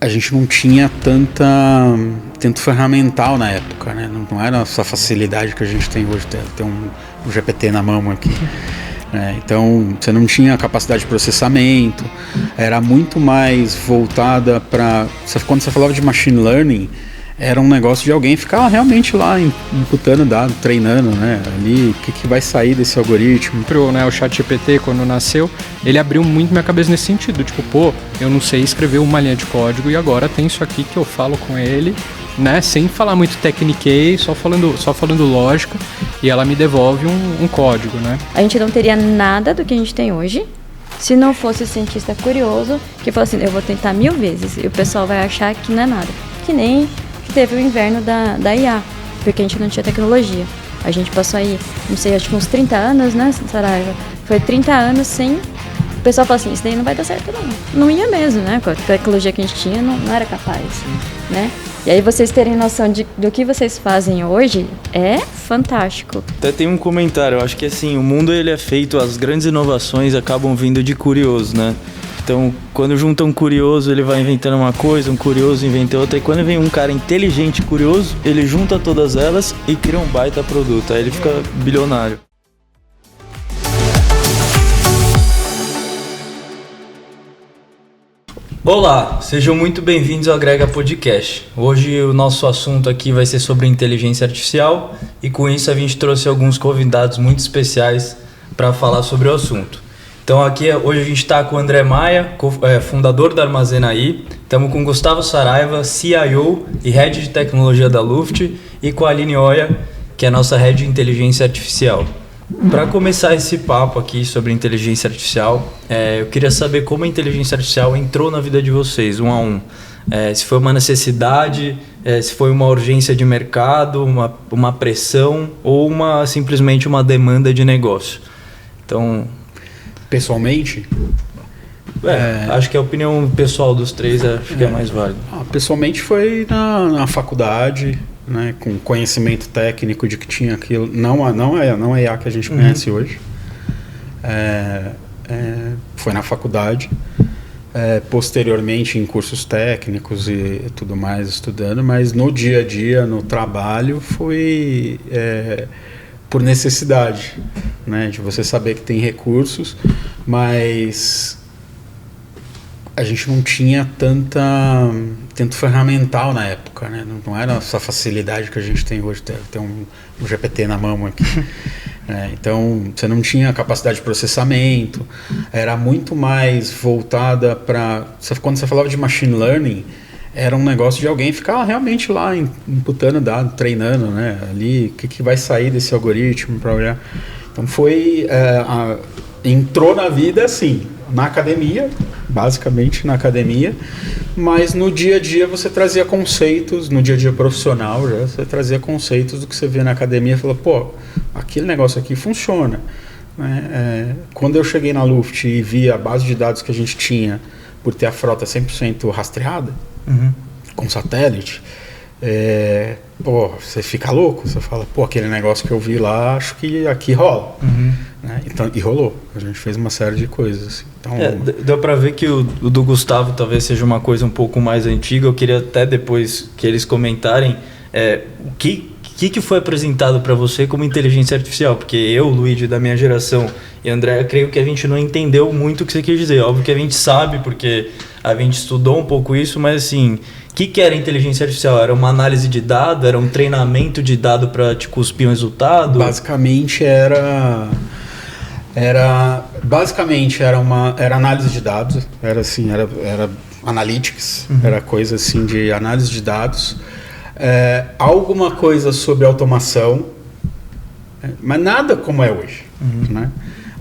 a gente não tinha tanto ferramental na época, né? Não era essa facilidade que a gente tem hoje, ter um GPT na mão aqui. Então, você não tinha capacidade de processamento, era muito mais voltada para... Quando você falava de machine learning, era um negócio de alguém ficar realmente lá imputando dado, treinando, né? Ali, o que vai sair desse algoritmo. O ChatGPT, quando nasceu, ele abriu muito minha cabeça nesse sentido. Tipo, eu não sei escrever uma linha de código e agora tem isso aqui que eu falo com ele, né? Sem falar muito techniquez, só falando lógica, e ela me devolve um código, né? A gente não teria nada do que a gente tem hoje se não fosse o cientista curioso que fala assim, eu vou tentar 1000 vezes, e o pessoal vai achar que não é nada. Que nem teve o inverno da IA, porque a gente não tinha tecnologia. A gente passou aí, não sei, acho que uns 30 anos, né, Saraiva? Foi 30 anos sem... O pessoal fala assim, isso daí não vai dar certo não. Não ia mesmo, né? Com a tecnologia que a gente tinha, não era capaz, né? E aí vocês terem noção do que vocês fazem hoje é fantástico. Até tem um comentário, eu acho que assim, o mundo ele é feito, as grandes inovações acabam vindo de curioso, né? Então, quando junta um curioso, ele vai inventando uma coisa, um curioso inventa outra, e quando vem um cara inteligente e curioso, ele junta todas elas e cria um baita produto, aí ele fica bilionário. Olá, sejam muito bem-vindos ao Agrega Podcast. Hoje o nosso assunto aqui vai ser sobre inteligência artificial e com isso a gente trouxe alguns convidados muito especiais para falar sobre o assunto. Então aqui hoje a gente está com o André Maia, fundador da Armazenaí, estamos com o Gustavo Saraiva, CIO e Head de Tecnologia da Luft, e com a Aline Oia, que é a nossa Head de Inteligência Artificial. Para começar esse papo aqui sobre inteligência artificial, eu queria saber como a inteligência artificial entrou na vida de vocês, um a um. Se foi uma necessidade, se foi uma urgência de mercado, uma pressão ou simplesmente uma demanda de negócio. Então... Pessoalmente? Acho que a opinião pessoal dos três acho que é mais válida. Pessoalmente foi na faculdade, né, com conhecimento técnico de que tinha aquilo. Não a IA que a gente conhece hoje. Foi na faculdade. Posteriormente em cursos técnicos e tudo mais, estudando. Mas no dia a dia, no trabalho, foi... por necessidade, né, de você saber que tem recursos, mas a gente não tinha tanto ferramental na época, né? Não era essa facilidade que a gente tem hoje, ter um GPT na mão aqui. Então, você não tinha capacidade de processamento, era muito mais voltada para... Quando você falava de machine learning, era um negócio de alguém ficar realmente lá imputando dado, treinando, né? Ali, o que vai sair desse algoritmo para olhar. Então entrou na vida assim, na academia, basicamente na academia, mas no dia a dia você trazia conceitos, no dia a dia profissional já, você trazia conceitos do que você via na academia e falou, aquele negócio aqui funciona. Quando eu cheguei na Luft e vi a base de dados que a gente tinha por ter a frota 100% rastreada, com satélite, você fica louco, você fala, aquele negócio que eu vi lá, acho que aqui rola. Né? Então, e rolou, a gente fez uma série de coisas assim. Então, deu para ver que o do Gustavo talvez seja uma coisa um pouco mais antiga. Eu queria até depois que eles comentarem o que foi apresentado para você como inteligência artificial, porque eu, Luigi, da minha geração, e André, creio que a gente não entendeu muito o que você quis dizer. Óbvio que a gente sabe, porque a gente estudou um pouco isso, mas assim, o que era inteligência artificial? Era uma análise de dado? Era um treinamento de dado para te cuspir um resultado? Basicamente era análise de dados, era analytics, era coisa assim de análise de dados, alguma coisa sobre automação, mas nada como é hoje, né?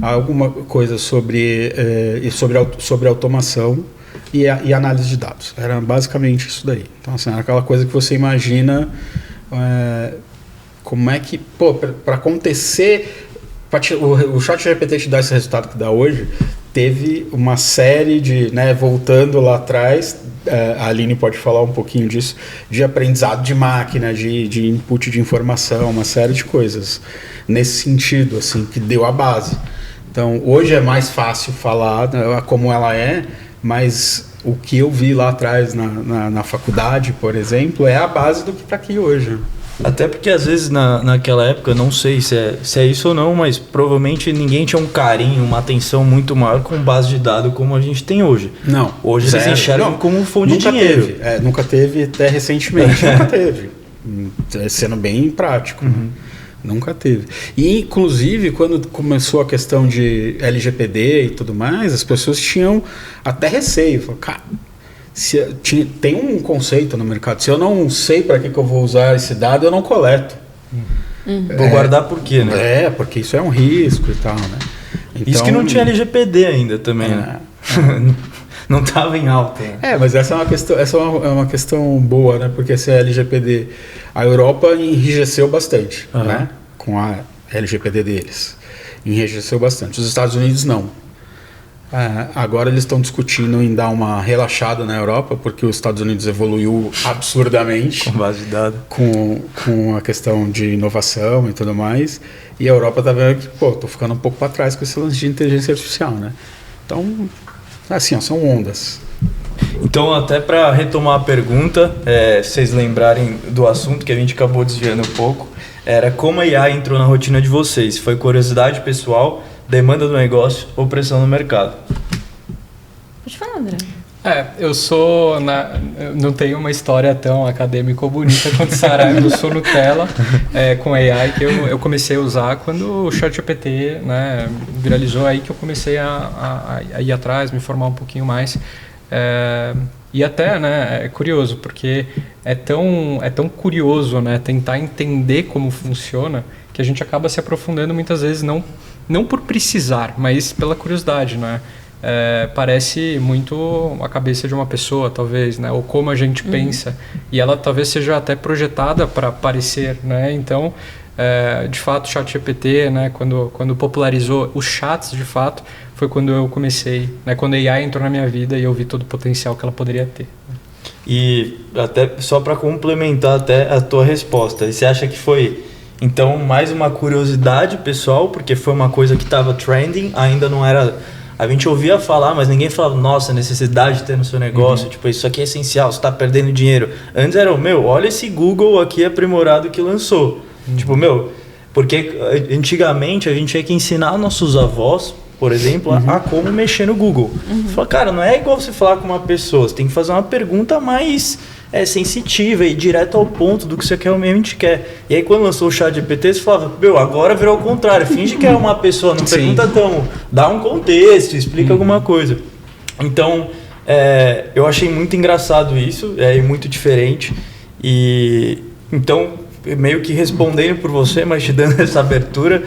Alguma coisa sobre automação e análise de dados. Era basicamente isso daí. Então, assim, era aquela coisa que você imagina como é que, para acontecer, o ChatGPT te dá esse resultado que dá hoje, teve uma série de, né, voltando lá atrás, a Aline pode falar um pouquinho disso, de aprendizado de máquina, de input de informação, uma série de coisas nesse sentido, assim, que deu a base. Então, hoje é mais fácil falar como ela é, mas o que eu vi lá atrás na faculdade, por exemplo, é a base do que está aqui hoje. Até porque às vezes naquela época, não sei se é isso ou não, mas provavelmente ninguém tinha um carinho, uma atenção muito maior com base de dados como a gente tem hoje. Não. Hoje eles enxergam como fonte de dinheiro. Nunca teve, até recentemente. Nunca teve. Sendo bem prático. Uhum. Nunca teve. E, inclusive, quando começou a questão de LGPD e tudo mais, as pessoas tinham até receio. Falaram, cara, tem um conceito no mercado. Se eu não sei para que eu vou usar esse dado, eu não coleto. Vou guardar por quê, né? Porque isso é um risco e tal, né? Então, isso que não tinha LGPD ainda também, né? Não estava em alta. Né? Mas essa é uma questão boa, né? Porque esse LGPD, a Europa enrijeceu bastante, né? Com a LGPD deles. Enrijeceu bastante. Os Estados Unidos não. Agora eles estão discutindo em dar uma relaxada na Europa, porque os Estados Unidos evoluiu absurdamente com base de dados, com a questão de inovação e tudo mais, e a Europa está vendo que, tô ficando um pouco para trás com esse lance de inteligência artificial, né? Então, assim, são ondas. Então, até para retomar a pergunta, vocês lembrarem do assunto que a gente acabou desviando um pouco, era como a IA entrou na rotina de vocês? Foi curiosidade pessoal, demanda do negócio ou pressão no mercado? Pode falar, André. Eu sou... não tenho uma história tão acadêmica ou bonita quanto Saraiva. Eu sou Nutella com AI, que eu comecei a usar quando o ChatGPT, né, viralizou, aí que eu comecei a ir atrás, me informar um pouquinho mais. E até, né, é curioso, porque é tão curioso, né, tentar entender como funciona, que a gente acaba se aprofundando muitas vezes não por precisar, mas pela curiosidade, né? Parece muito a cabeça de uma pessoa, talvez, né? Ou como a gente pensa. E ela talvez seja até projetada para parecer, né? Então, de fato, o ChatGPT, né? Quando popularizou os chats, de fato, foi quando eu comecei, né? Quando a AI entrou na minha vida e eu vi todo o potencial que ela poderia ter. E até só para complementar até a tua resposta, você acha que foi... Então, mais uma curiosidade pessoal, porque foi uma coisa que estava trending, ainda não era... A gente ouvia falar, mas ninguém falava, nossa, necessidade de ter no seu negócio, tipo, isso aqui é essencial, você está perdendo dinheiro. Antes era, olha esse Google aqui aprimorado que lançou. Tipo, porque antigamente a gente tinha que ensinar nossos avós, por exemplo, a como mexer no Google. Fala, cara, não é igual você falar com uma pessoa, você tem que fazer uma pergunta mais... sensitiva e direto ao ponto do que você realmente quer. E aí quando lançou o ChatGPT, você falava, agora virou ao contrário, finge que é uma pessoa, não pergunta tão, dá um contexto, explica alguma coisa. Então, eu achei muito engraçado isso, muito diferente. E então, meio que respondendo por você, mas te dando essa abertura,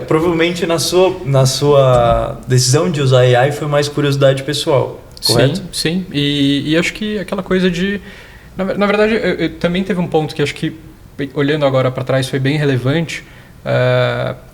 provavelmente na sua decisão de usar AI foi mais curiosidade pessoal, correto? Sim. E acho que aquela coisa de... Na verdade, eu também teve um ponto que acho que, olhando agora para trás, foi bem relevante,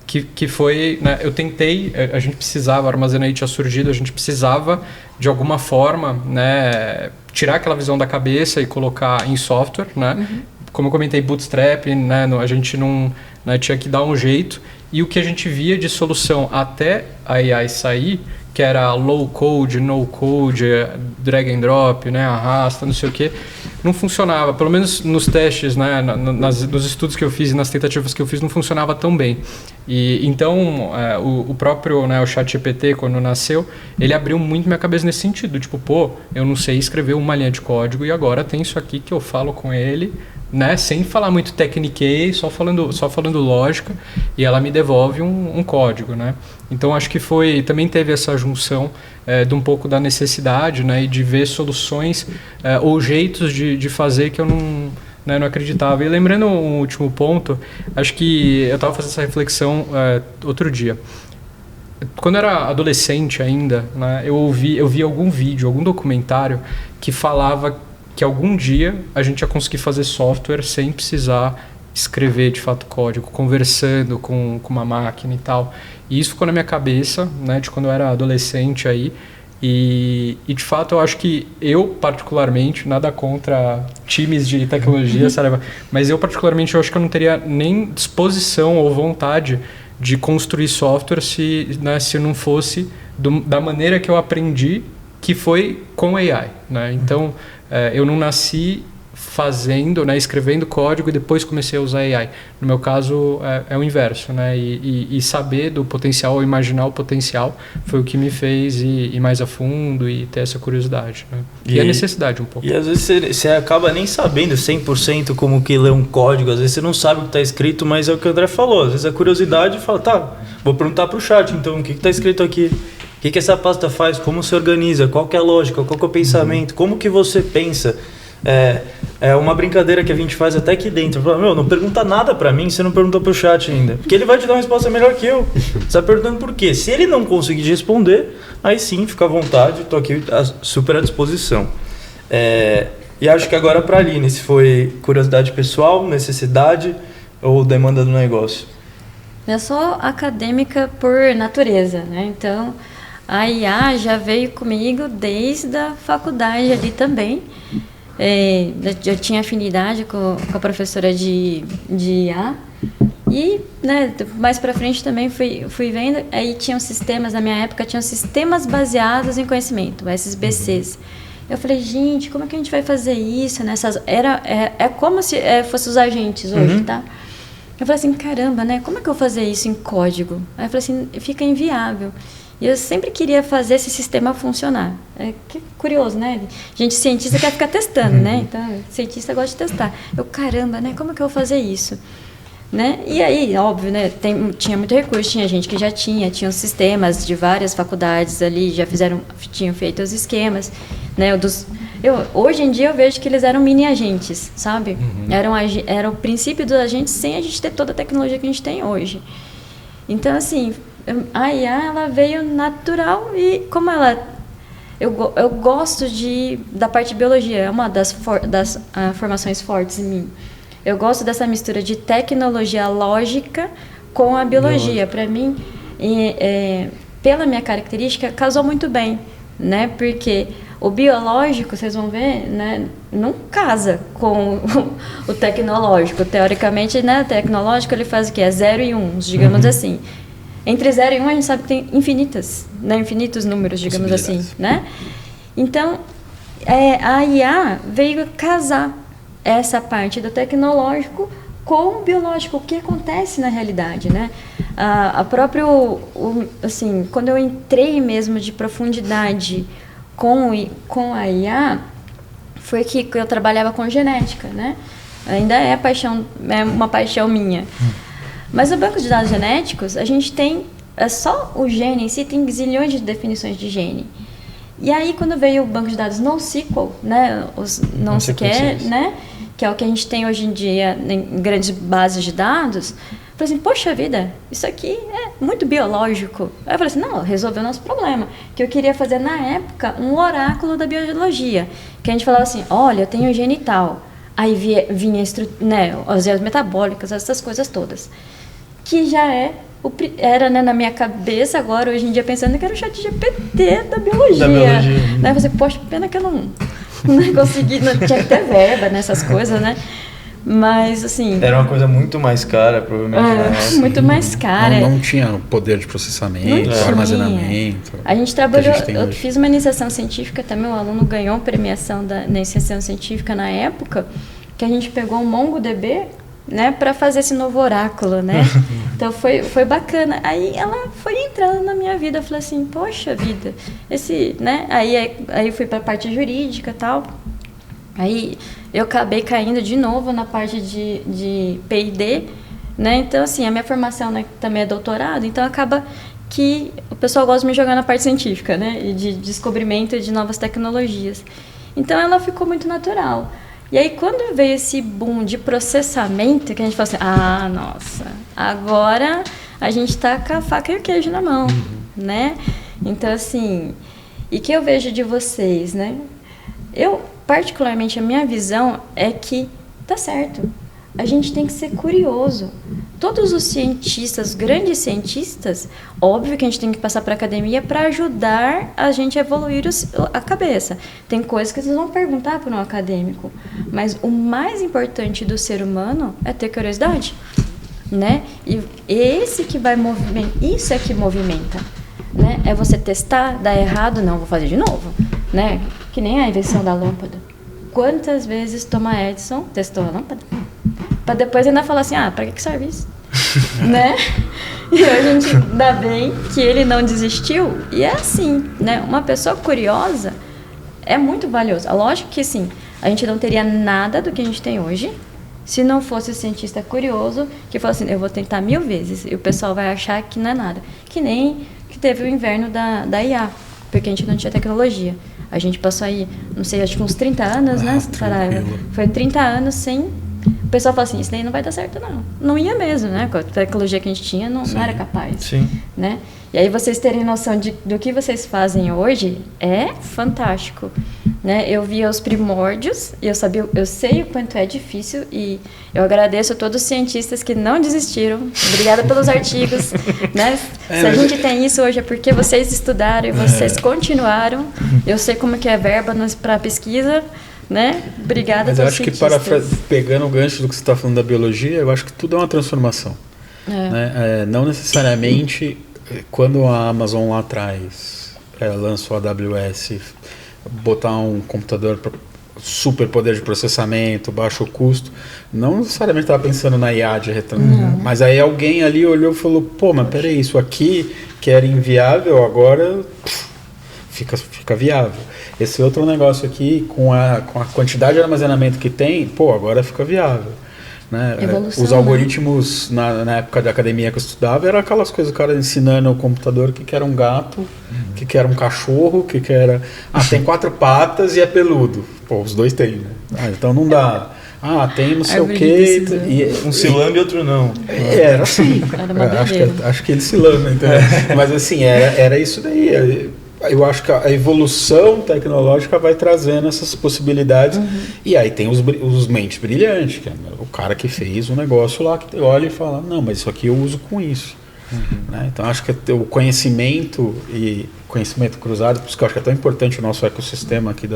que foi, né, eu tentei, a gente precisava, a Armazenai tinha surgido, a gente precisava, de alguma forma, né, tirar aquela visão da cabeça e colocar em software, né? Como eu comentei, bootstrap, né, a gente não, né, tinha que dar um jeito, e o que a gente via de solução até a AI sair, que era low code, no code, drag and drop, né, arrasta, não sei o que, não funcionava. Pelo menos nos testes, né, nos estudos que eu fiz e nas tentativas que eu fiz, não funcionava tão bem. E então o próprio, né, o ChatGPT, quando nasceu, ele abriu muito minha cabeça nesse sentido. Tipo, eu não sei escrever uma linha de código e agora tem isso aqui que eu falo com ele, né, sem falar muito techniquez, só falando lógica, e ela me devolve um código, né? Então acho que também teve essa junção de um pouco da necessidade, né, e de ver soluções ou jeitos de fazer que eu não acreditava. E lembrando um último ponto, acho que eu estava fazendo essa reflexão outro dia. Quando eu era adolescente ainda, né, eu vi algum vídeo, algum documentário que falava que algum dia a gente ia conseguir fazer software sem precisar escrever de fato código, conversando com uma máquina e tal. E isso ficou na minha cabeça, né, de quando eu era adolescente aí. E de fato eu acho que eu particularmente, nada contra times de tecnologia, sabe? Mas eu particularmente eu acho que eu não teria nem disposição ou vontade de construir software se não fosse da maneira que eu aprendi que foi com AI, né? Então, eu não nasci fazendo, né, escrevendo código e depois comecei a usar AI. No meu caso, é o inverso, né? E saber do potencial, ou imaginar o potencial, foi o que me fez ir mais a fundo e ter essa curiosidade, né? E a necessidade um pouco. E às vezes você acaba nem sabendo 100% como que lê um código, às vezes você não sabe o que está escrito, mas é o que o André falou, às vezes a curiosidade fala, tá, vou perguntar para o chat, então, o que está escrito aqui? O que essa pasta faz? Como se organiza? Qual que é a lógica? Qual que é o pensamento? Como que você pensa? É uma brincadeira que a gente faz até aqui dentro. Fala, não pergunta nada pra mim, você não perguntou pro chat ainda. Porque ele vai te dar uma resposta melhor que eu. Você tá perguntando por quê? Se ele não conseguir responder, aí sim, fica à vontade, tô aqui super à disposição. E acho que agora pra Aline, se foi curiosidade pessoal, necessidade ou demanda do negócio? Eu sou acadêmica por natureza, né? Então, a IA já veio comigo desde a faculdade ali também. Eu tinha afinidade com a professora de IA e, né, mais para frente também fui vendo, aí tinham sistemas, na minha época tinham sistemas baseados em conhecimento, SBCs. Eu falei, gente, como é que a gente vai fazer isso? É como se fosse os agentes hoje, tá? Eu falei assim, caramba, né? Como é que eu vou fazer isso em código? Aí eu falei assim, fica inviável. E eu sempre queria fazer esse sistema funcionar. Que curioso, né? Gente, cientista quer ficar testando, né? Então, cientista gosta de testar. Caramba, né? Como é que eu vou fazer isso? Né? E aí, óbvio, né? Tinha muito recurso, tinha gente que já tinham sistemas de várias faculdades ali, tinham feito os esquemas, né? Hoje em dia eu vejo que eles eram mini agentes, sabe? Era o princípio dos agentes sem a gente ter toda a tecnologia que a gente tem hoje. Então, assim, a IA, ela veio natural e como eu gosto da parte de biologia, é uma das formações fortes em mim. Eu gosto dessa mistura de tecnologia lógica com a biologia. Para mim, pela minha característica, casou muito bem, né? Porque o biológico, vocês vão ver, né, não casa com o tecnológico. Teoricamente, né, o tecnológico ele faz o quê? 0 e 1, digamos assim. Entre 0 e 1 a gente sabe que tem infinitos números, digamos assim, né? Então, a IA veio casar essa parte do tecnológico com o biológico, o que acontece na realidade, né? Assim, quando eu entrei mesmo de profundidade com a IA, foi que eu trabalhava com genética, né? Ainda é uma paixão minha. Mas no banco de dados genéticos, a gente tem só o gene em si, tem zilhões de definições de gene. E aí, quando veio o banco de dados NoSQL, né, os NoSQL, né, que é o que a gente tem hoje em dia em grandes bases de dados, eu falei assim, poxa vida, isso aqui é muito biológico. Aí eu falei assim, não, resolveu o nosso problema. Que eu queria fazer, na época, um oráculo da biologia. Que a gente falava assim, olha, eu tenho gene tal. Aí vinha as metabólicas, essas coisas todas. Que já era, né, na minha cabeça agora, hoje em dia, pensando que era o chat GPT da biologia. Daí você, poxa, pena que eu não consegui, não tinha que ter verba nessas coisas, né? Mas, assim... Era uma coisa muito mais cara, provavelmente. Muito mais cara. Não tinha poder de processamento, armazenamento. A gente trabalhou... Eu fiz uma iniciação científica também, um aluno ganhou premiação na iniciação científica na época, que a gente pegou um MongoDB, né, para fazer esse novo oráculo, né? Então foi bacana. Aí ela foi entrando na minha vida, eu falei assim, poxa vida, né? Aí fui para a parte jurídica e tal. Aí eu acabei caindo de novo na parte de P&D, né? Então, assim, a minha formação, né, também é doutorado, então acaba que o pessoal gosta de me jogar na parte científica, né? E de descobrimento de novas tecnologias. Então, ela ficou muito natural. E aí, quando veio esse boom de processamento, que a gente fala assim, nossa, agora a gente está com a faca e o queijo na mão, né? Então, assim, e que eu vejo de vocês, né? Particularmente, a minha visão é que tá certo. A gente tem que ser curioso. Todos os cientistas, grandes cientistas, óbvio que a gente tem que passar para a academia para ajudar a gente a evoluir a cabeça. Tem coisas que vocês vão perguntar para um acadêmico, mas o mais importante do ser humano é ter curiosidade, né? E esse que vai movimentar, isso é que movimenta. né? É você testar, dar errado, não, vou fazer de novo, né? Que nem a invenção da lâmpada. Quantas vezes Thomas Edison testou a lâmpada? Para depois ainda falar assim, para que serve isso? Né? E a gente dá bem que ele não desistiu. E é assim, né? Uma pessoa curiosa é muito valiosa. Lógico que sim, a gente não teria nada do que a gente tem hoje se não fosse o cientista curioso que fala assim, eu vou tentar 1000 vezes. E o pessoal vai achar que não é nada. Que nem que teve o inverno da IA, porque a gente não tinha tecnologia. A gente passou aí, não sei, acho que uns 30 anos, né, Saraiva? Foi 30 anos sem... O pessoal fala assim, isso daí não vai dar certo, não. Não ia mesmo, né? Com a tecnologia que a gente tinha, não era capaz. Sim. Né? E aí vocês terem noção do que vocês fazem hoje é fantástico. Né? Eu via os primórdios, e eu sei o quanto é difícil, e eu agradeço a todos os cientistas que não desistiram. Obrigada pelos artigos. Né? Se a gente tem isso hoje é porque vocês estudaram e vocês continuaram. Eu sei como que é verba para pesquisa. Né? Obrigada. Mas eu acho que pegando o gancho do que você está falando da biologia, eu acho que tudo é uma transformação. Né? Não necessariamente quando a Amazon lá atrás lançou a AWS, botar um computador para super poder de processamento, baixo custo, não necessariamente estava pensando na IA de retorno. Mas aí alguém ali olhou e falou, pô, mas peraí, isso aqui que era inviável agora fica viável. Esse outro negócio aqui, com a quantidade de armazenamento que tem, pô, agora fica viável. Né? Os algoritmos, na época da academia que eu estudava, eram aquelas coisas, o cara ensinando o computador que era um gato, que era um cachorro, que era... tem 4 patas e é peludo. Pô, os dois têm, né? Então não dá... tem não sei o quê... Um se lambe e outro não. Era assim. Acho que ele se lambe, entendeu? Mas assim, era isso daí. Eu acho que a evolução tecnológica vai trazendo essas possibilidades. E aí tem os mentes brilhantes, que é o cara que fez um negócio lá, que olha e fala, não, mas isso aqui eu uso com isso. Né? Então acho que o conhecimento e conhecimento cruzado, por isso que eu acho que é tão importante o nosso ecossistema aqui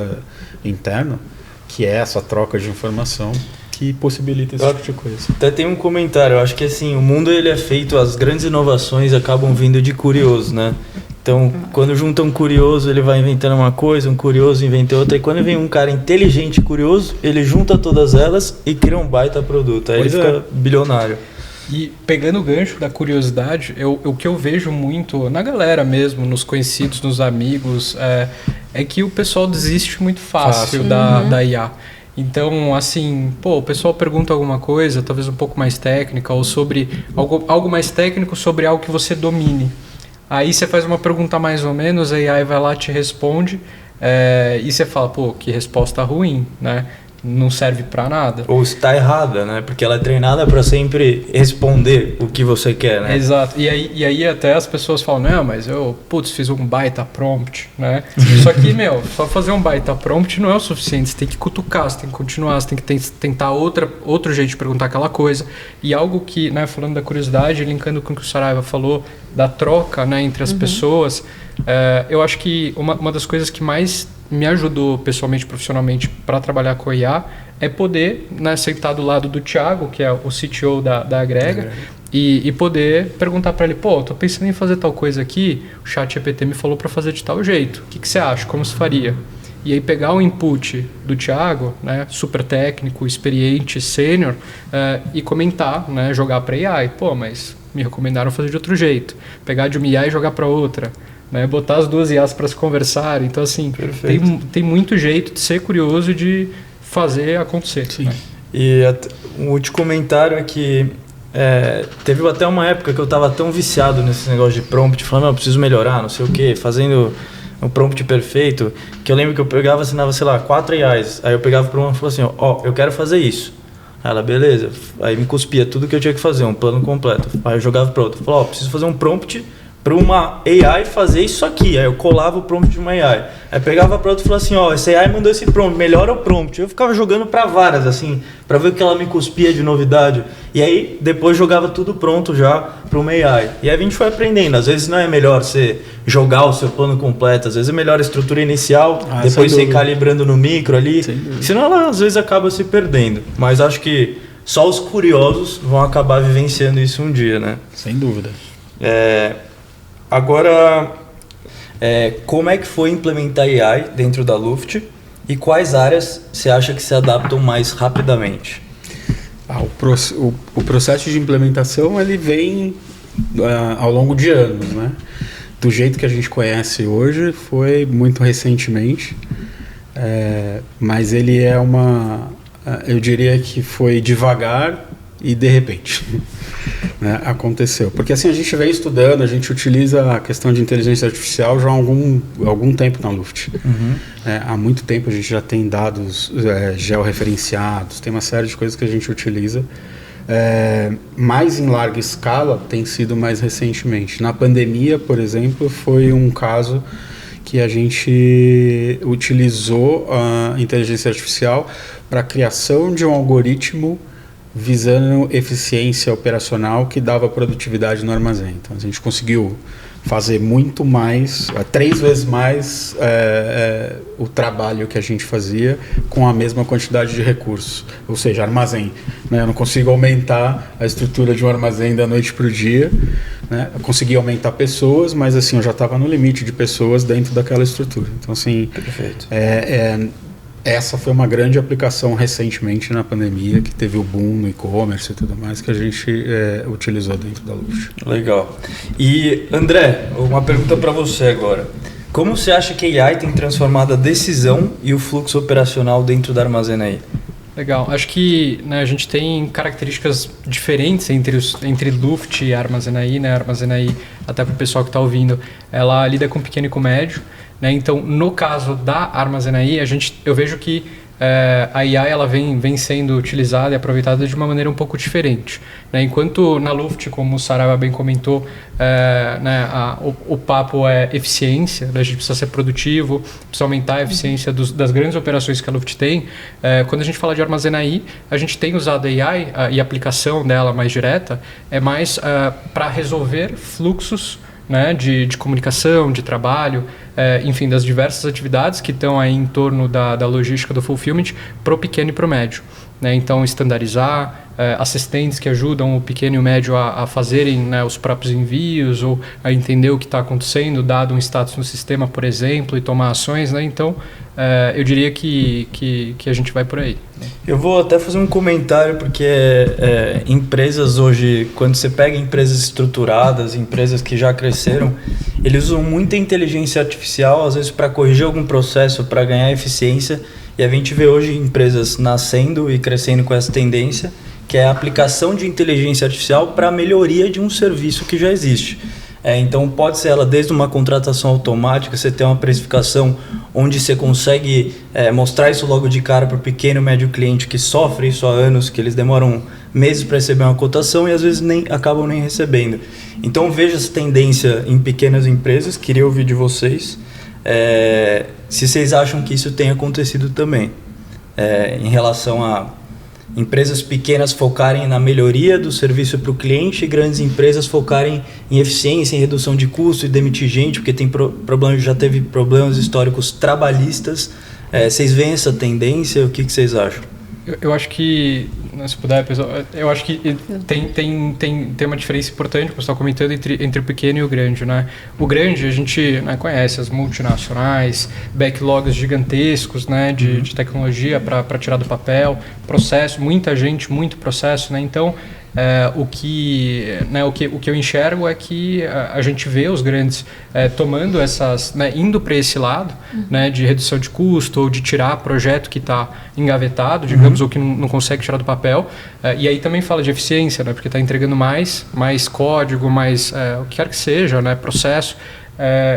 interno, que é essa troca de informação que possibilita esse tipo de coisa. Até tem um comentário, eu acho que assim, o mundo ele é feito, as grandes inovações acabam vindo de curiosos, né? Então, quando junta um curioso, ele vai inventando uma coisa, um curioso inventa outra, e quando vem um cara inteligente e curioso, ele junta todas elas e cria um baita produto, aí ele fica bilionário. E pegando o gancho da curiosidade, o que eu vejo muito na galera mesmo, nos conhecidos, nos amigos, é que o pessoal desiste muito fácil da IA. Então, assim, o pessoal pergunta alguma coisa, talvez um pouco mais técnica, ou sobre algo mais técnico sobre algo que você domine. Aí você faz uma pergunta mais ou menos, a AI vai lá, te responde, e você fala, que resposta ruim, né? Não serve pra nada. Ou está errada, né? Porque ela é treinada para sempre responder o que você quer, né? Exato. E aí até as pessoas falam, não, mas eu, fiz um baita prompt, né? Só que, só fazer um baita prompt não é o suficiente. Você tem que cutucar, você tem que continuar, você tem que tentar outro jeito de perguntar aquela coisa. E algo que, né, falando da curiosidade, linkando com o que o Saraiva falou, da troca, né, entre as pessoas, eu acho que uma das coisas que mais me ajudou pessoalmente, profissionalmente, para trabalhar com a IA, é poder, né, sentar do lado do Thiago, que é o CTO da Agrega, e poder perguntar para ele, tô pensando em fazer tal coisa aqui, o ChatGPT me falou para fazer de tal jeito, o que você acha, como se faria? E aí pegar o input do Thiago, né, super técnico, experiente, sênior, e comentar, né, jogar para a AI, mas me recomendaram fazer de outro jeito, pegar de uma IA e jogar para outra, né, botar as duas IAs para se conversarem. Então, assim, tem muito jeito de ser curioso e de fazer acontecer. Sim. Né? E um último comentário é que teve até uma época que eu estava tão viciado nesse negócio de prompt, falando, eu preciso melhorar, não sei o quê, fazendo um prompt perfeito, que eu lembro que eu pegava, assinava, 4 IAs, aí eu pegava para uma e falava assim, eu quero fazer isso. Aí ela, beleza. Aí me cuspia tudo que eu tinha que fazer, um plano completo. Aí eu jogava para outra, falava, preciso fazer um prompt para uma AI fazer isso aqui. Aí eu colava o prompt de uma AI. Aí pegava para outra e falava assim, essa AI mandou esse prompt, melhora o prompt. Eu ficava jogando para várias, assim, para ver o que ela me cuspia de novidade. E aí depois jogava tudo pronto já para uma AI. E aí a gente foi aprendendo. Às vezes não é melhor você jogar o seu plano completo, às vezes é melhor a estrutura inicial, depois você ir calibrando no micro ali. Senão ela às vezes acaba se perdendo. Mas acho que só os curiosos vão acabar vivenciando isso um dia, né? Sem dúvida. Agora, Como é que foi implementar AI dentro da Luft e quais áreas você acha que se adaptam mais rapidamente? O processo de implementação ele vem ao longo de anos, né? Do jeito que a gente conhece hoje foi muito recentemente, mas ele eu diria que foi devagar e de repente né, aconteceu. Porque assim, a gente vem estudando, a gente utiliza a questão de inteligência artificial já há algum tempo na Luft. Há muito tempo a gente já tem dados georreferenciados, tem uma série de coisas que a gente utiliza. Mais em larga escala tem sido mais recentemente. Na pandemia, por exemplo, foi um caso que a gente utilizou a inteligência artificial para a criação de um algoritmo visando eficiência operacional que dava produtividade no armazém. Então a gente conseguiu fazer muito mais, 3 vezes mais o trabalho que a gente fazia com a mesma quantidade de recursos. Ou seja, armazém. Né? Eu não consigo aumentar a estrutura de um armazém da noite para o dia. Né? Eu consegui aumentar pessoas, mas assim, eu já estava no limite de pessoas dentro daquela estrutura. Então assim, perfeito. Essa foi uma grande aplicação recentemente na pandemia, que teve o boom no e-commerce e tudo mais, que a gente utilizou dentro da Luft. Legal. E André, uma pergunta para você agora. Como você acha que a AI tem transformado a decisão e o fluxo operacional dentro da Armazenaí? Legal. Acho que a gente tem características diferentes entre Luft e Armazenaí. Né? A Armazenaí, até para o pessoal que está ouvindo, ela lida com pequeno e com médio. Né? Então, no caso da Armazenaí, eu vejo que a AI ela vem sendo utilizada e aproveitada de uma maneira um pouco diferente. Né? Enquanto na Luft, como o Saraiva bem comentou, o papo é eficiência, né? A gente precisa ser produtivo, precisa aumentar a eficiência das grandes operações que a Luft tem. Quando a gente fala de Armazenaí, a gente tem usado a AI e a aplicação dela mais direta, mais para resolver fluxos, né, de comunicação, de trabalho, enfim, das diversas atividades que estão aí em torno da logística do fulfillment para o pequeno e para o médio. Né? Então, estandarizar, assistentes que ajudam o pequeno e o médio a fazerem, né, os próprios envios ou a entender o que está acontecendo, dado um status no sistema, por exemplo, e tomar ações. Né? Então, eu diria que a gente vai por aí. Né? Eu vou até fazer um comentário, porque empresas hoje, quando você pega empresas estruturadas, empresas que já cresceram, eles usam muita inteligência artificial, às vezes para corrigir algum processo, para ganhar eficiência, e a gente vê hoje empresas nascendo e crescendo com essa tendência, que é a aplicação de inteligência artificial para a melhoria de um serviço que já existe. Então pode ser ela desde uma contratação automática, você tem uma precificação onde você consegue mostrar isso logo de cara para o pequeno e médio cliente que sofre isso há anos, que eles demoram meses para receber uma cotação e às vezes acabam nem recebendo. Então vejo essa tendência em pequenas empresas, queria ouvir de vocês se vocês acham que isso tem acontecido também, em relação a empresas pequenas focarem na melhoria do serviço para o cliente e grandes empresas focarem em eficiência, em redução de custo e demitir gente, porque já teve problemas históricos trabalhistas. Vocês veem essa tendência? O que vocês acham? Eu acho que, se puder, pessoal, eu acho que tem uma diferença importante, como você está comentando, entre o pequeno e o grande. Né? O grande, a gente conhece as multinacionais, backlogs gigantescos, né, de tecnologia para tirar do papel, processo, muita gente, muito processo. Né? Então, o que eu enxergo é que a gente vê os grandes tomando essas, né, indo para esse lado, né, de redução de custo ou de tirar projeto que está engavetado, digamos, ou que não consegue tirar do papel. E aí também fala de eficiência, né, porque está entregando mais código, mais o que quer que seja, né, processo,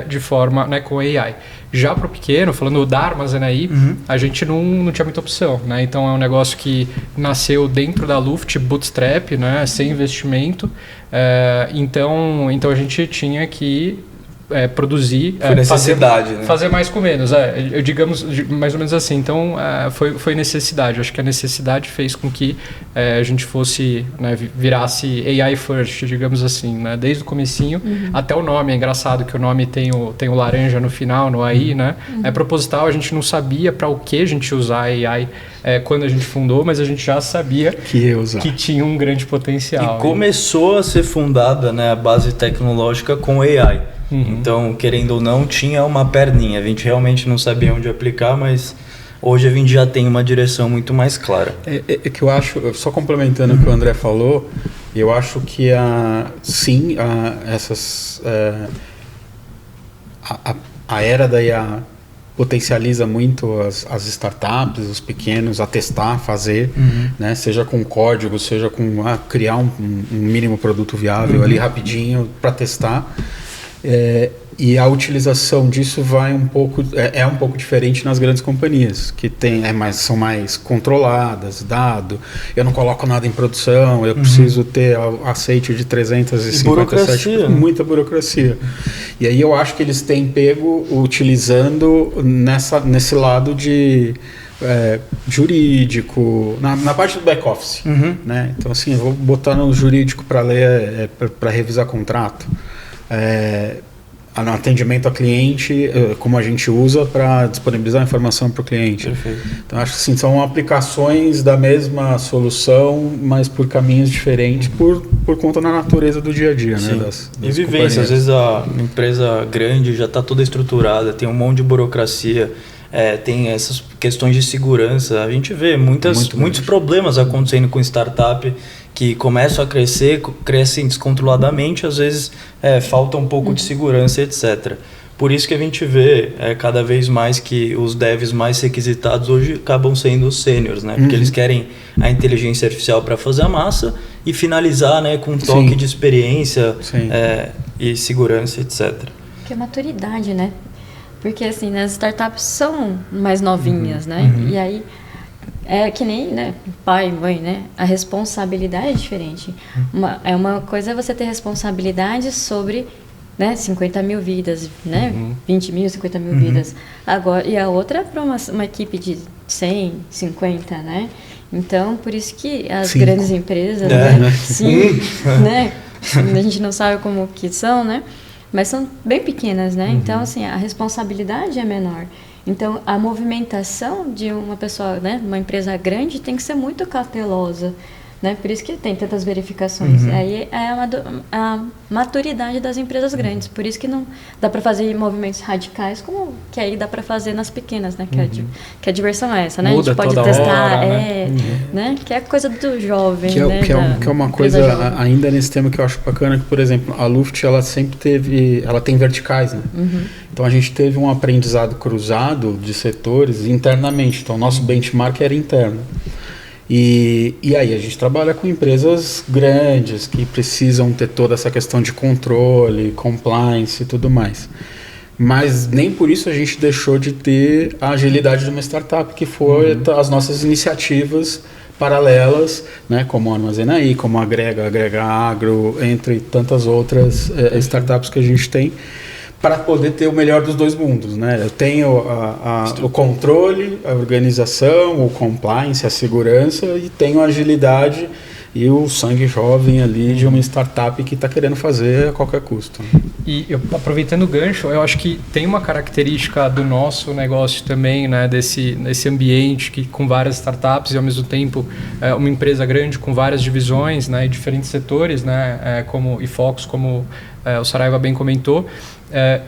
de forma, né, com AI. Já para o pequeno, falando da Armazenaí, a gente não tinha muita opção. Né? Então é um negócio que nasceu dentro da Luft, bootstrap, né, sem investimento. Então a gente tinha que produzir, foi necessidade, né? Fazer mais com menos, digamos mais ou menos assim. Então foi necessidade. Acho que a necessidade fez com que a gente fosse, né, virasse AI first, digamos assim, né? Desde o comecinho até o nome. É engraçado que o nome tem o laranja no final, no AI, né? É proposital. A gente não sabia para o que a gente usar a AI quando a gente fundou, mas a gente já sabia que tinha um grande potencial. E começou a ser fundada, né, a base tecnológica com AI. Então, querendo ou não, tinha uma perninha. A gente realmente não sabia onde aplicar, mas hoje a gente já tem uma direção muito mais clara. É que eu acho, só complementando o que o André falou, eu acho que a era da IA potencializa muito as startups, os pequenos, a testar, fazer, né? Seja com código, seja com criar um mínimo produto viável ali rapidinho para testar. E a utilização disso vai um pouco diferente nas grandes companhias, que são mais controladas, dado. Eu não coloco nada em produção, eu preciso ter aceite de 357, burocracia, muita burocracia. E aí eu acho que eles têm pego utilizando nesse lado de jurídico, na parte do back office, né? Então assim, eu vou botar no jurídico para ler, para revisar contrato. No atendimento ao cliente, como a gente usa para disponibilizar a informação para o cliente. Perfeito. Então, acho que sim, são aplicações da mesma solução, mas por caminhos diferentes, por conta da natureza do dia a dia, né? Das e vivência, às vezes a empresa grande já está toda estruturada, tem um monte de burocracia, tem essas questões de segurança. A gente vê muitos problemas acontecendo com startup que começam a crescem descontroladamente, às vezes falta um pouco de segurança, etc. Por isso que a gente vê cada vez mais que os devs mais requisitados hoje acabam sendo os sêniors, né? Porque eles querem a inteligência artificial para fazer a massa e finalizar, né, com um toque de experiência e segurança, etc. Que é maturidade, né? Porque assim, né, as startups são mais novinhas, né? E aí que nem, né, pai, mãe, né? A responsabilidade é diferente. Uma coisa é você ter responsabilidade sobre, né, 50 mil vidas, né? 20 mil, 50 mil vidas. Agora, e a outra é para uma equipe de 100, 50, né? Então, por isso que as grandes empresas, né? Sim, né? A gente não sabe como que são, né? Mas são bem pequenas, né? Então, assim, a responsabilidade é menor. Então, a movimentação de uma pessoa, né, uma empresa grande, tem que ser muito cautelosa, né? Por isso que tem tantas verificações. Aí é a maturidade das empresas grandes. Por isso que não dá para fazer movimentos radicais, como que aí dá para fazer nas pequenas, né? Que a diversão é essa, né? Muda a gente pode toda testar, hora, né? Que é coisa do jovem, né? Que é uma coisa ainda nesse tema que eu acho bacana, que, por exemplo, a Luft, ela sempre tem verticais, né? Então a gente teve um aprendizado cruzado de setores internamente. Então o nosso benchmark era interno. E aí a gente trabalha com empresas grandes que precisam ter toda essa questão de controle, compliance e tudo mais. Mas nem por isso a gente deixou de ter a agilidade de uma startup, que foi as nossas iniciativas paralelas, né, como a Armazenaí, como a Agrega Agro, entre tantas outras startups que a gente tem, para poder ter o melhor dos dois mundos, né? Eu tenho o controle, a organização, o compliance, a segurança, e tenho a agilidade e o sangue jovem ali de uma startup que está querendo fazer a qualquer custo. E aproveitando o gancho, eu acho que tem uma característica do nosso negócio também, né, desse ambiente que com várias startups e ao mesmo tempo uma empresa grande com várias divisões, né, e diferentes setores, né, e focos, como o Saraiva bem comentou.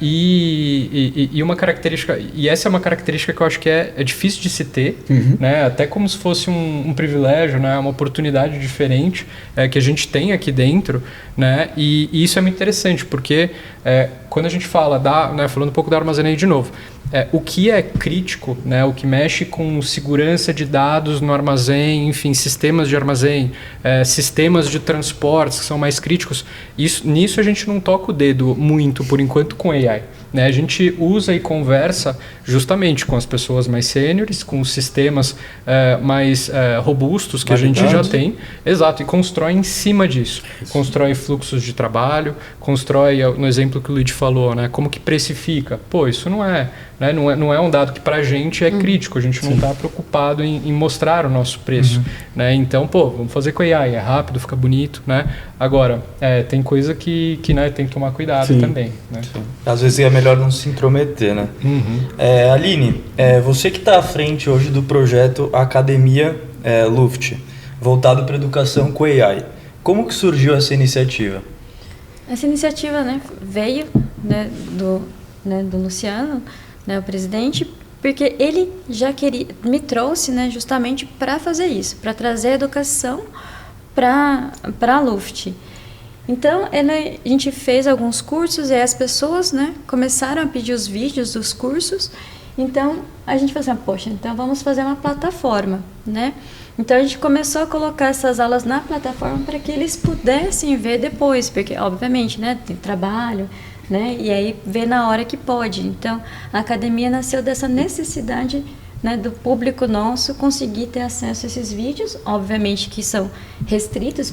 E uma característica, e essa é uma característica que eu acho que é difícil de se ter, né? Até como se fosse um privilégio, né? Uma oportunidade diferente que a gente tem aqui dentro, né? E isso é muito interessante, porque quando a gente fala, né, falando um pouco da Armazenei de novo, o que é crítico, né, o que mexe com segurança de dados no armazém, enfim, sistemas de armazém, sistemas de transportes que são mais críticos, nisso a gente não toca o dedo muito, por enquanto, com AI. Né? A gente usa e conversa justamente com as pessoas mais sêniores, com os sistemas mais robustos que a gente já tem. Exato, e constrói em cima disso. Isso. Constrói fluxos de trabalho, constrói, no exemplo que o Luigi falou, né, como que precifica. Pô, isso não é um dado que para a gente é crítico, a gente não está preocupado em mostrar o nosso preço. Né? Então, vamos fazer com AI, é rápido, fica bonito. Né? Agora, tem coisa que né, tem que tomar cuidado também. Né? Às vezes é melhor não se intrometer, né? Aline, você que está à frente hoje do projeto Academia Luft, voltado para educação com AI. Como que surgiu essa iniciativa? Essa iniciativa, né, veio né, do Luciano, né, o presidente, porque ele já me trouxe, né, justamente para fazer isso, para trazer a educação para a Luft. Então, a gente fez alguns cursos e aí as pessoas, né, começaram a pedir os vídeos dos cursos. Então, a gente falou assim, poxa, então vamos fazer uma plataforma, né? Então, a gente começou a colocar essas aulas na plataforma para que eles pudessem ver depois, porque, obviamente, né, tem trabalho, né, e aí ver na hora que pode. Então, a academia nasceu dessa necessidade, né, do público nosso conseguir ter acesso a esses vídeos, obviamente que são restritos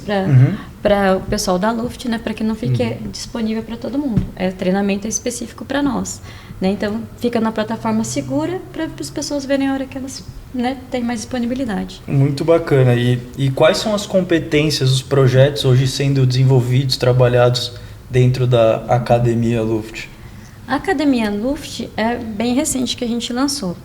para o pessoal da Luft, né, para que não fique disponível para todo mundo. Treinamento específico para nós, né, então fica na plataforma segura para as pessoas verem a hora que elas, né, têm mais disponibilidade. Muito bacana. E quais são as competências, os projetos hoje sendo desenvolvidos, trabalhados dentro da Academia Luft? A Academia Luft é bem recente que a gente lançou.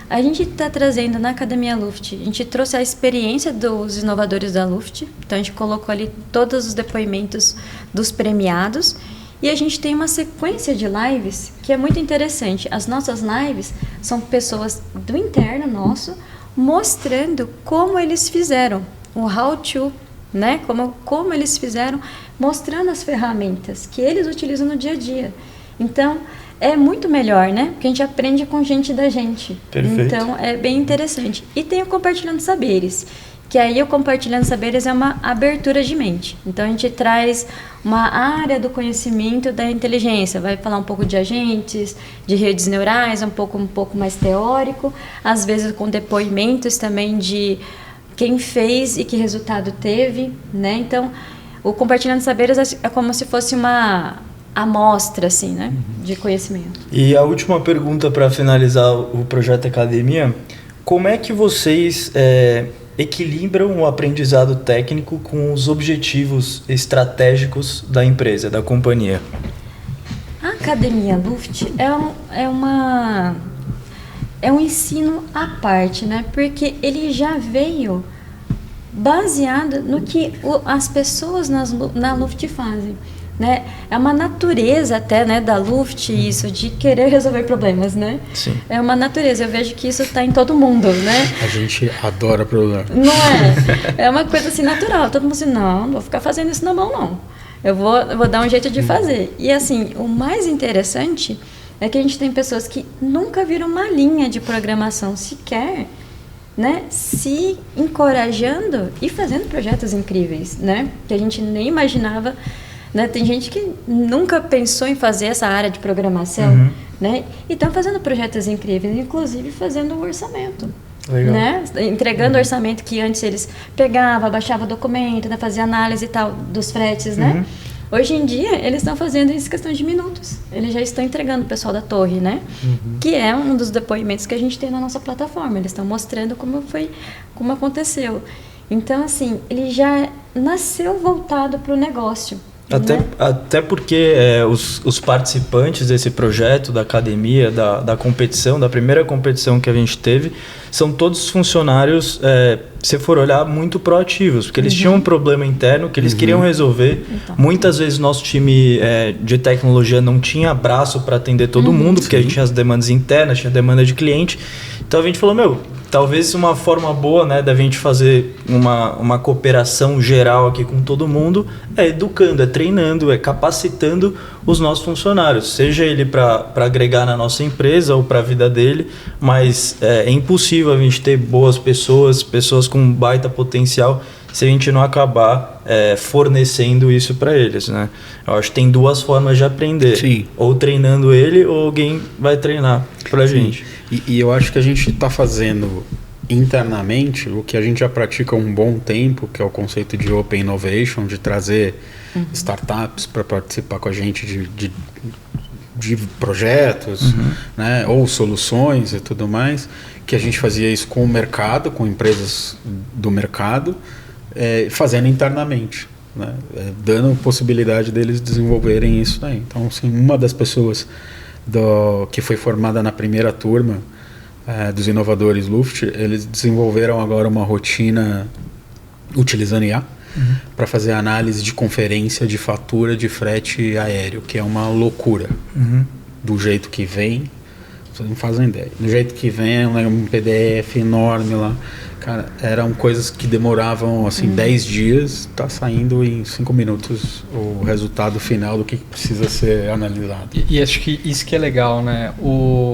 A gente está trazendo na Academia Luft, a gente trouxe a experiência dos inovadores da Luft, então a gente colocou ali todos os depoimentos dos premiados e a gente tem uma sequência de lives que é muito interessante. As nossas lives são pessoas do interno nosso mostrando como eles fizeram, o how to, né? Como eles fizeram, mostrando as ferramentas que eles utilizam no dia a dia. Então, é muito melhor, né? Porque a gente aprende com gente da gente. Perfeito. Então, é bem interessante. E tem o Compartilhando Saberes, que aí o Compartilhando Saberes é uma abertura de mente. Então, a gente traz uma área do conhecimento da inteligência. Vai falar um pouco de agentes, de redes neurais, um pouco mais teórico. Às vezes com depoimentos também de quem fez e que resultado teve, né? Então, o Compartilhando Saberes é como se fosse uma amostra, assim, né, de conhecimento. E a última pergunta para finalizar o projeto Academia, como é que vocês equilibram o aprendizado técnico com os objetivos estratégicos da empresa, da companhia? A Academia Luft é um ensino à parte, né, porque ele já veio baseado no que as pessoas na Luft fazem. Né? É uma natureza até, né, da Luft isso, de querer resolver problemas, né? Sim. É uma natureza, eu vejo que isso está em todo mundo, né? A gente adora problema. Não é? É uma coisa assim natural, todo mundo assim, não vou ficar fazendo isso na mão, não. Eu vou dar um jeito de fazer. E assim, o mais interessante é que a gente tem pessoas que nunca viram uma linha de programação sequer, né, se encorajando e fazendo projetos incríveis, né? Que a gente nem imaginava. Né? Tem gente que nunca pensou em fazer essa área de programação, né? E estão fazendo projetos incríveis, inclusive fazendo o orçamento. Legal. Né? Entregando orçamento que antes eles pegavam, baixavam documento, né? Faziam análise e tal dos fretes, né? Hoje em dia, eles estão fazendo isso em questão de minutos. Eles já estão entregando o pessoal da torre, né? Que é um dos depoimentos que a gente tem na nossa plataforma. Eles estão mostrando como aconteceu. Então, assim, ele já nasceu voltado para o negócio. Até porque os participantes desse projeto, da academia, da competição, da primeira competição que a gente teve, são todos funcionários, se for olhar, muito proativos, porque eles tinham um problema interno que eles queriam resolver. Então. Muitas vezes nosso time de tecnologia não tinha braço para atender todo mundo, porque a gente tinha as demandas internas, tinha demanda de cliente. Então a gente falou, talvez uma forma boa, né, da gente fazer uma cooperação geral aqui com todo mundo é educando, é treinando, é capacitando os nossos funcionários, seja ele para agregar na nossa empresa ou para a vida dele, mas é impossível a gente ter boas pessoas com baita potencial se a gente não acabar fornecendo isso para eles, né? Eu acho que tem duas formas de aprender. Sim. Ou treinando ele ou alguém vai treinar para a gente. E eu acho que a gente está fazendo internamente o que a gente já pratica há um bom tempo, que é o conceito de Open Innovation, de trazer startups para participar com a gente de projetos, né, ou soluções e tudo mais, que a gente fazia isso com o mercado, com empresas do mercado, fazendo internamente, né, dando possibilidade deles desenvolverem isso daí. Então, assim, uma das pessoas que foi formada na primeira turma dos inovadores Luft, eles desenvolveram agora uma rotina utilizando IA para fazer análise de conferência de fatura de frete aéreo, que é uma loucura. Do jeito que vem, vocês não fazem ideia. Do jeito que vem, um PDF enorme lá. Cara, eram coisas que demoravam, assim, 10 dias, tá saindo em 5 minutos o resultado final do que precisa ser analisado. E acho que isso que é legal, né?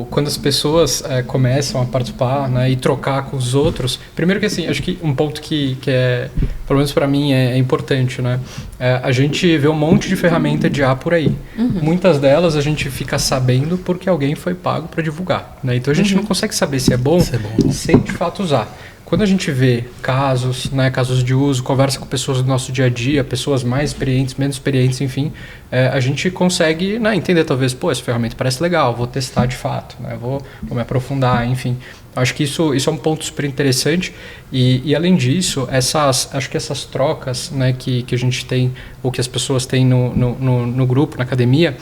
Quando as pessoas começam a participar, né, e trocar com os outros, primeiro que assim, acho que um ponto que é, pelo menos para mim, é importante, né? A gente vê um monte de ferramenta de IA por aí. Muitas delas a gente fica sabendo porque alguém foi pago para divulgar, né? Então a gente não consegue saber se é bom sem de fato usar. Quando a gente vê casos, né, casos de uso, conversa com pessoas do nosso dia a dia, pessoas mais experientes, menos experientes, enfim, a gente consegue, né, entender talvez, essa ferramenta parece legal, vou testar de fato, né, vou me aprofundar, enfim. Acho que isso é um ponto super interessante e além disso, acho que essas trocas, né, que a gente tem, ou que as pessoas têm no grupo, na academia,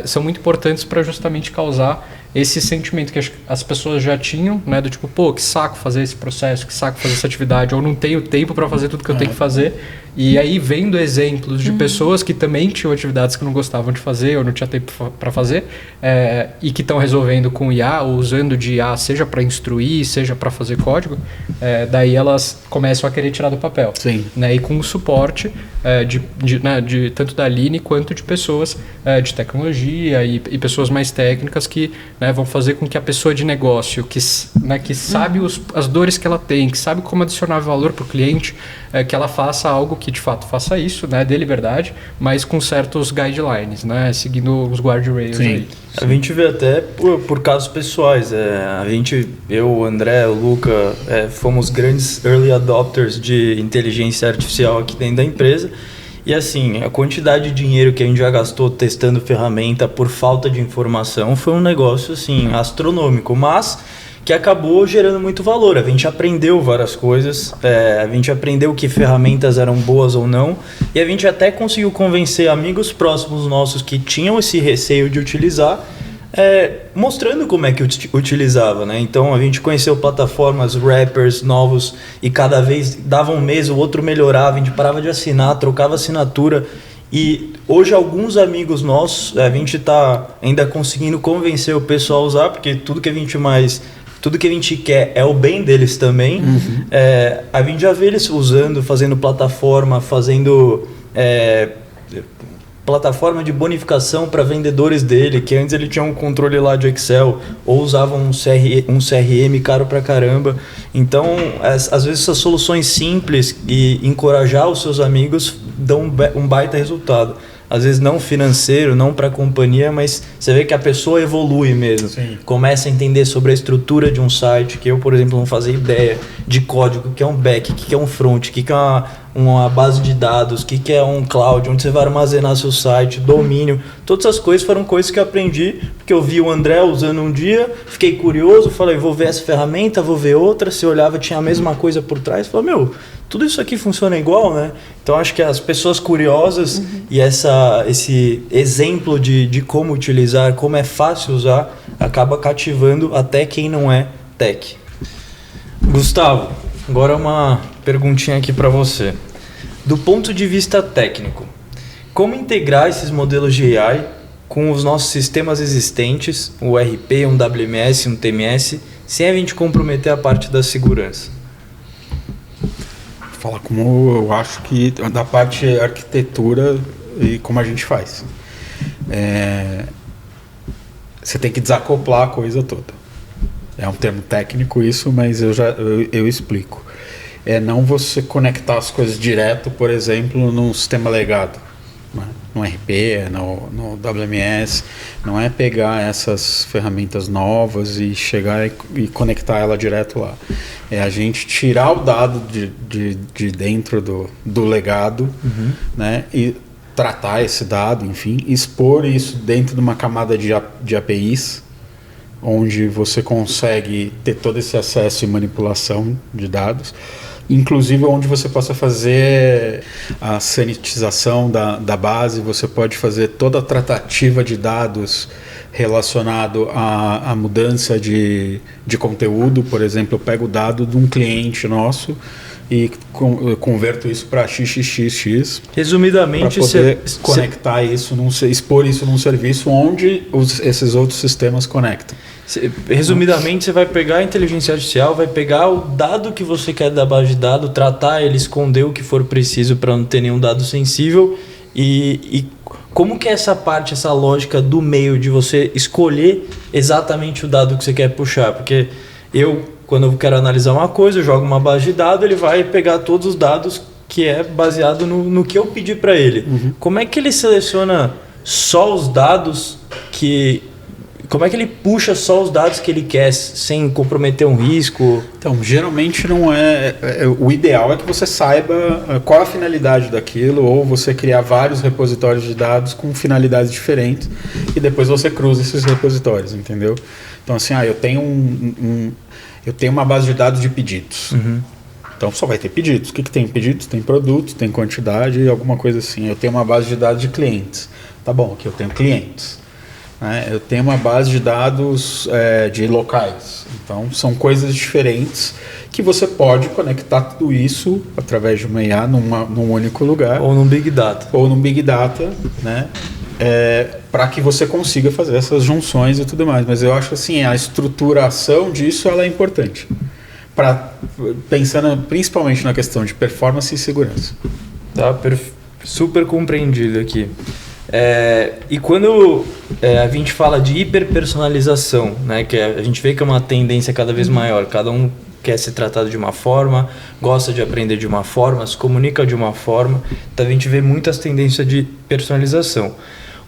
são muito importantes para justamente causar esse sentimento que as pessoas já tinham, né, do tipo, que saco fazer esse processo, que saco fazer essa atividade, ou não tenho tempo para fazer tudo que eu tenho que fazer. E aí, vendo exemplos de pessoas que também tinham atividades que não gostavam de fazer, ou não tinha tempo para fazer, e que estão resolvendo com IA, ou usando de IA, seja para instruir, seja para fazer código, daí elas começam a querer tirar do papel. Sim. Né, e com o suporte de tanto da Aline quanto de pessoas de tecnologia e pessoas mais técnicas que, né, vão fazer com que a pessoa de negócio que sabe as dores que ela tem, que sabe como adicionar valor para o cliente, que ela faça algo que de fato faça isso, né, dê liberdade, mas com certos guidelines, né, seguindo os guardrails aí. A gente vê até por casos pessoais. Eu, o André, o Luca, fomos grandes early adopters de inteligência artificial aqui dentro da empresa. E assim, a quantidade de dinheiro que a gente já gastou testando ferramenta por falta de informação foi um negócio assim, astronômico, mas que acabou gerando muito valor. A gente aprendeu várias coisas, a gente aprendeu que ferramentas eram boas ou não, e a gente até conseguiu convencer amigos próximos nossos que tinham esse receio de utilizar, mostrando como é que utilizava, né? Então a gente conheceu plataformas, wrappers novos, e cada vez dava um mês, o outro melhorava, a gente parava de assinar, trocava assinatura. E hoje alguns amigos nossos, a gente está ainda conseguindo convencer o pessoal a usar, porque tudo que a gente quer é o bem deles também. A gente já vê eles usando, fazendo plataforma, plataforma de bonificação para vendedores dele, que antes ele tinha um controle lá de Excel, ou usava um CRM caro pra caramba. Então, às vezes essas soluções simples e encorajar os seus amigos dão um baita resultado. Às vezes não financeiro, não para a companhia, mas você vê que a pessoa evolui mesmo. Sim. Começa a entender sobre a estrutura de um site, que eu, por exemplo, não fazia ideia de código, o que é um back, o que é um front, o que é uma base de dados, o que é um cloud, onde você vai armazenar seu site, domínio. Todas essas coisas foram coisas que eu aprendi, porque eu vi o André usando um dia, fiquei curioso, falei, vou ver essa ferramenta, vou ver outra. Se eu olhava, tinha a mesma coisa por trás, falei, tudo isso aqui funciona igual, né? Então acho que as pessoas curiosas e esse exemplo de como utilizar, como é fácil usar, acaba cativando até quem não é tech. Gustavo, agora uma perguntinha aqui para você. Do ponto de vista técnico, como integrar esses modelos de AI com os nossos sistemas existentes, o RP, um WMS, um TMS, sem a gente comprometer a parte da segurança? Falar como eu acho que da parte arquitetura e como a gente faz. Você tem que desacoplar a coisa toda. É um termo técnico isso, mas eu explico. Não você conectar as coisas direto, por exemplo, num sistema legado, né? No RP, no WMS. Não é pegar essas ferramentas novas e chegar e conectar ela direto lá. É a gente tirar o dado de dentro do legado, né? E tratar esse dado, enfim, expor isso dentro de uma camada de APIs, onde você consegue ter todo esse acesso e manipulação de dados, inclusive onde você possa fazer a sanitização da base, você pode fazer toda a tratativa de dados relacionado à mudança de conteúdo. Por exemplo, eu pego o dado de um cliente nosso e converto isso para XXXX. Resumidamente, para poder conectar isso, expor isso num serviço onde esses outros sistemas conectam. Resumidamente, você vai pegar a inteligência artificial, vai pegar o dado que você quer da base de dados, tratar ele, esconder o que for preciso para não ter nenhum dado sensível. E como que é essa parte, essa lógica do meio de você escolher exatamente o dado que você quer puxar? Porque quando eu quero analisar uma coisa, eu jogo uma base de dados, ele vai pegar todos os dados que é baseado no que eu pedi para ele. Como é que ele seleciona só os dados Como é que ele puxa só os dados que ele quer sem comprometer um risco? Então, geralmente não é... O ideal é que você saiba qual a finalidade daquilo, ou você criar vários repositórios de dados com finalidades diferentes e depois você cruza esses repositórios, entendeu? Então, assim, eu tenho uma base de dados de pedidos. Então, só vai ter pedidos. O que tem pedidos? Tem produtos, tem quantidade, alguma coisa assim. Eu tenho uma base de dados de clientes. Tá bom, aqui eu tenho clientes. Eu tenho uma base de dados de locais. Então, são coisas diferentes que você pode conectar tudo isso através de uma IA num único lugar. Ou num Big Data. Ou num Big Data, né? Para que você consiga fazer essas junções e tudo mais. Mas eu acho assim, a estruturação disso ela é importante. Pensando principalmente na questão de performance e segurança. Tá, super compreendido aqui. E quando a gente fala de hiperpersonalização, né, que a gente vê que é uma tendência cada vez maior, cada um quer ser tratado de uma forma, gosta de aprender de uma forma, se comunica de uma forma, então a gente vê muitas tendências de personalização.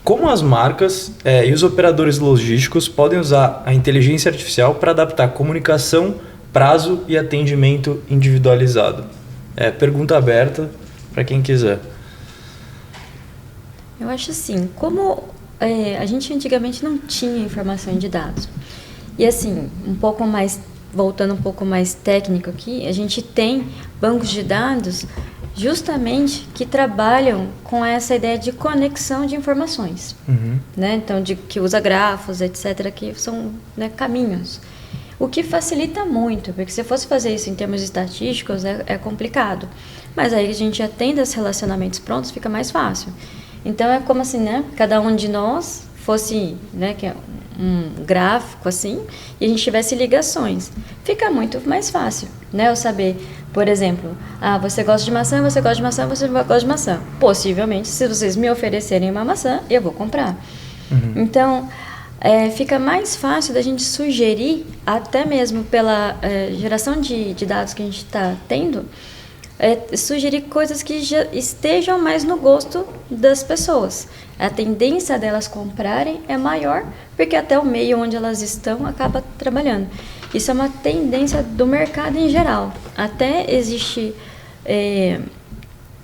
Como as marcas e os operadores logísticos podem usar a inteligência artificial para adaptar comunicação, prazo e atendimento individualizado? Pergunta aberta para quem quiser. Eu acho assim, como a gente antigamente não tinha informação de dados, e assim, voltando um pouco mais técnico aqui, a gente tem bancos de dados justamente que trabalham com essa ideia de conexão de informações, né? Então, que usa grafos, etc., que são, né, caminhos. O que facilita muito, porque se fosse fazer isso em termos estatísticos é complicado, mas aí a gente já tem esses relacionamentos prontos, fica mais fácil. Então é como assim, né? Cada um de nós fosse, né, que é um gráfico assim, e a gente tivesse ligações. Fica muito mais fácil, né? Eu saber, por exemplo, você gosta de maçã, você gosta de maçã, você gosta de maçã. Possivelmente, se vocês me oferecerem uma maçã, eu vou comprar. Então, fica mais fácil da gente sugerir, até mesmo pela geração de dados que a gente está tendo, sugerir coisas que já estejam mais no gosto das pessoas. A tendência delas comprarem é maior, porque até o meio onde elas estão acaba trabalhando. Isso é uma tendência do mercado em geral. Até existe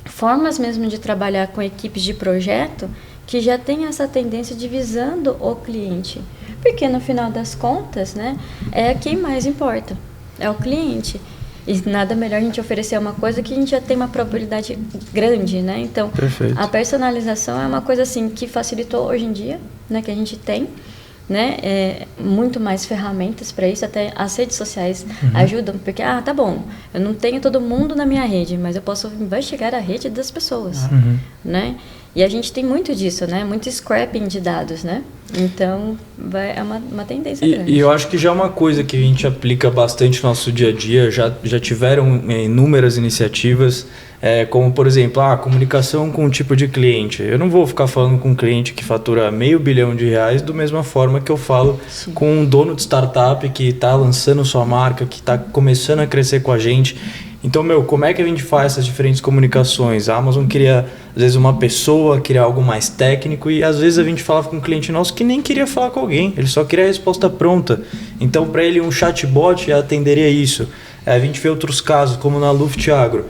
formas mesmo de trabalhar com equipes de projeto que já tem essa tendência de visando o cliente. Porque no final das contas, né, é quem mais importa, é o cliente. E nada melhor a gente oferecer uma coisa que a gente já tem uma probabilidade grande, né? Então, perfeito. A personalização é uma coisa assim que facilitou hoje em dia, né? Que a gente tem, né? Muito mais ferramentas para isso, até as redes sociais ajudam, porque, tá bom, eu não tenho todo mundo na minha rede, mas eu posso investigar a rede das pessoas, né? E a gente tem muito disso, né? Muito scrapping de dados, né? Então, é uma tendência grande. E eu acho que já é uma coisa que a gente aplica bastante no nosso dia a dia, já tiveram inúmeras iniciativas, como, por exemplo, a comunicação com um tipo de cliente. Eu não vou ficar falando com um cliente que fatura R$500 milhão da mesma forma que eu falo com um dono de startup que está lançando sua marca, que está começando a crescer com a gente. Então, como é que a gente faz essas diferentes comunicações? A Amazon queria, às vezes, uma pessoa, queria algo mais técnico, e às vezes a gente falava com um cliente nosso que nem queria falar com alguém, ele só queria a resposta pronta. Então, para ele, um chatbot atenderia isso. A gente vê outros casos, como na Luft Agro.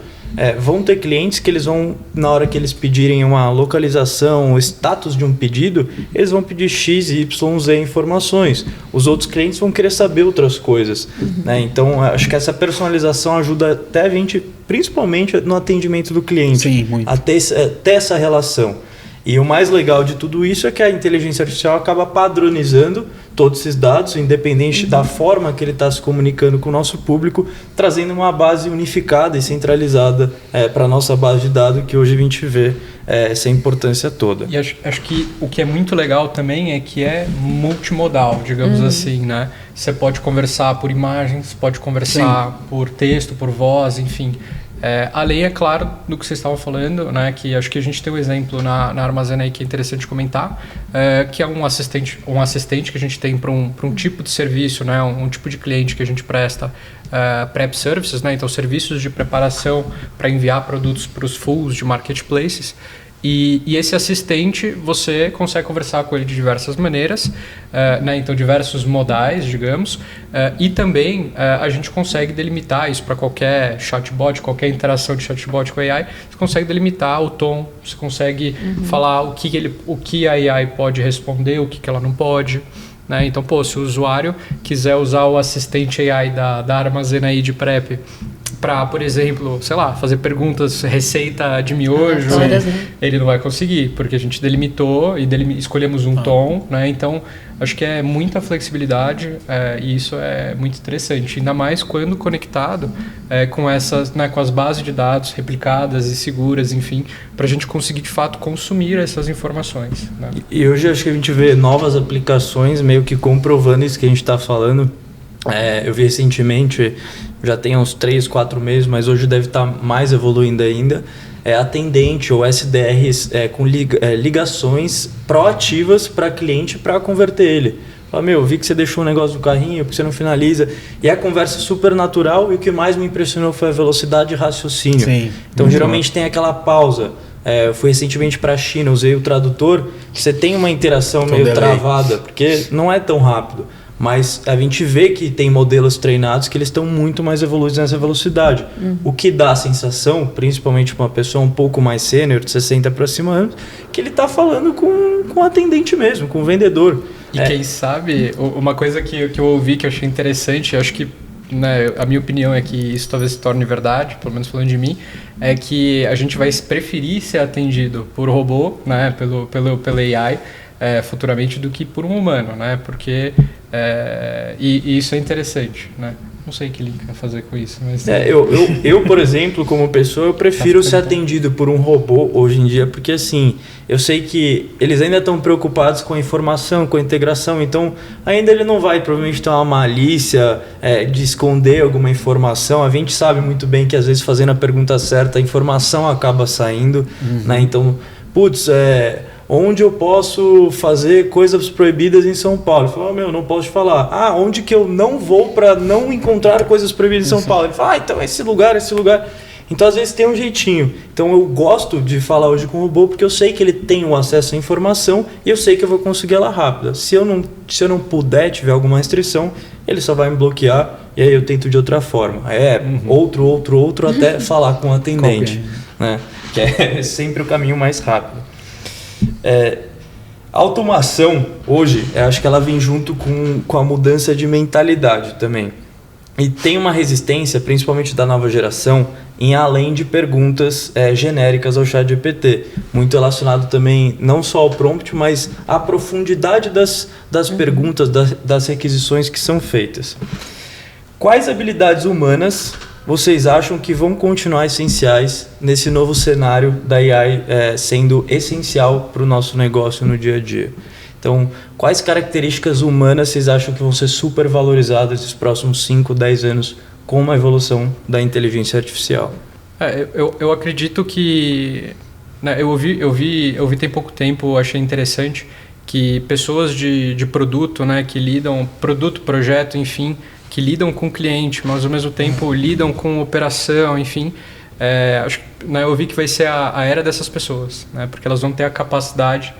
Vão ter clientes que eles vão, na hora que eles pedirem uma localização, o status de um pedido, eles vão pedir X, Y, Z informações. Os outros clientes vão querer saber outras coisas. Né? Então, acho que essa personalização ajuda até a gente, principalmente no atendimento do cliente. Sim, muito. A ter essa relação. E o mais legal de tudo isso é que a inteligência artificial acaba padronizando todos esses dados, independente da forma que ele está se comunicando com o nosso público, trazendo uma base unificada e centralizada para a nossa base de dados, que hoje a gente vê essa importância toda. E acho que o que é muito legal também é que é multimodal, digamos assim, né? Você pode conversar por imagens, pode conversar por texto, por voz, enfim. Além, é claro, do que vocês estavam falando, né, que acho que a gente tem um exemplo na Armazena aí que é interessante comentar, que é um assistente que a gente tem para um tipo de serviço, né, um tipo de cliente que a gente presta prep services, né, então serviços de preparação para enviar produtos para os fulls de marketplaces. E esse assistente, você consegue conversar com ele de diversas maneiras, né? Então diversos modais, digamos, e também a gente consegue delimitar isso para qualquer chatbot, qualquer interação de chatbot com a AI, você consegue delimitar o tom, você consegue falar o que a AI pode responder, o que ela não pode. Né? Então, se o usuário quiser usar o assistente AI da Armazena aí de prep para, por exemplo, sei lá, fazer perguntas, receita de miojo, ele não vai conseguir, porque a gente delimitou e escolhemos um tom, né? Então, acho que é muita flexibilidade e isso é muito interessante, ainda mais quando conectado com essas, né, com as bases de dados replicadas e seguras, enfim, para a gente conseguir de fato consumir essas informações. Né? E hoje acho que a gente vê novas aplicações meio que comprovando isso que a gente está falando. Eu vi recentemente, já tem uns 3, 4 meses, mas hoje deve estar mais evoluindo ainda, atendente ou SDRs com ligações proativas para cliente para converter ele. Fala, vi que você deixou um negócio no carrinho, porque você não finaliza. E a conversa super natural, e o que mais me impressionou foi a velocidade de raciocínio. Sim. Então, geralmente tem aquela pausa. Eu fui recentemente para a China, usei o tradutor, você tem uma interação meio travada, porque não é tão rápido. Mas a gente vê que tem modelos treinados que eles estão muito mais evoluídos nessa velocidade. O que dá a sensação, principalmente para uma pessoa um pouco mais sênior, de 60 para cima anos, que ele está falando com o atendente mesmo, com o vendedor. E quem sabe, uma coisa que eu ouvi que eu achei interessante, acho que, né, a minha opinião é que isso talvez se torne verdade, pelo menos falando de mim, é que a gente vai preferir ser atendido por robô, né, pela AI, futuramente, do que por um humano, né? Porque e isso é interessante, né? Não sei que link vai fazer com isso, mas eu, por exemplo, como pessoa, eu prefiro ser atendido por um robô hoje em dia, porque assim, eu sei que eles ainda estão preocupados com a informação, com a integração, então ainda ele não vai provavelmente ter uma malícia de esconder alguma informação. A gente sabe muito bem que às vezes fazendo a pergunta certa a informação acaba saindo, né? Então, onde eu posso fazer coisas proibidas em São Paulo? Ele falou, não posso te falar. Onde que eu não vou para não encontrar coisas proibidas em São Paulo? Ele falou, então esse lugar. Então, às vezes tem um jeitinho. Então, eu gosto de falar hoje com o robô porque eu sei que ele tem o acesso à informação e eu sei que eu vou conseguir ela rápida. Se eu não puder, tiver alguma restrição, ele só vai me bloquear e aí eu tento de outra forma. Outro, até falar com o atendente. Né? Que é sempre o caminho mais rápido. A automação hoje, acho que ela vem junto com a mudança de mentalidade também. E tem uma resistência, principalmente da nova geração, em além de perguntas genéricas ao ChatGPT. Muito relacionado também não só ao prompt, mas à profundidade das perguntas, das requisições que são feitas. Quais habilidades humanas vocês acham que vão continuar essenciais nesse novo cenário da AI sendo essencial para o nosso negócio no dia a dia? Então, quais características humanas vocês acham que vão ser super valorizadas nos próximos 5, 10 anos com uma evolução da inteligência artificial? Eu acredito que... Né, eu ouvi tem pouco tempo, achei interessante, que pessoas de produto, né, que lidam... Produto, projeto, enfim... que lidam com o cliente, mas ao mesmo tempo lidam com operação, enfim. Acho que, né, eu vi que vai ser a era dessas pessoas, né, porque elas vão ter a capacidade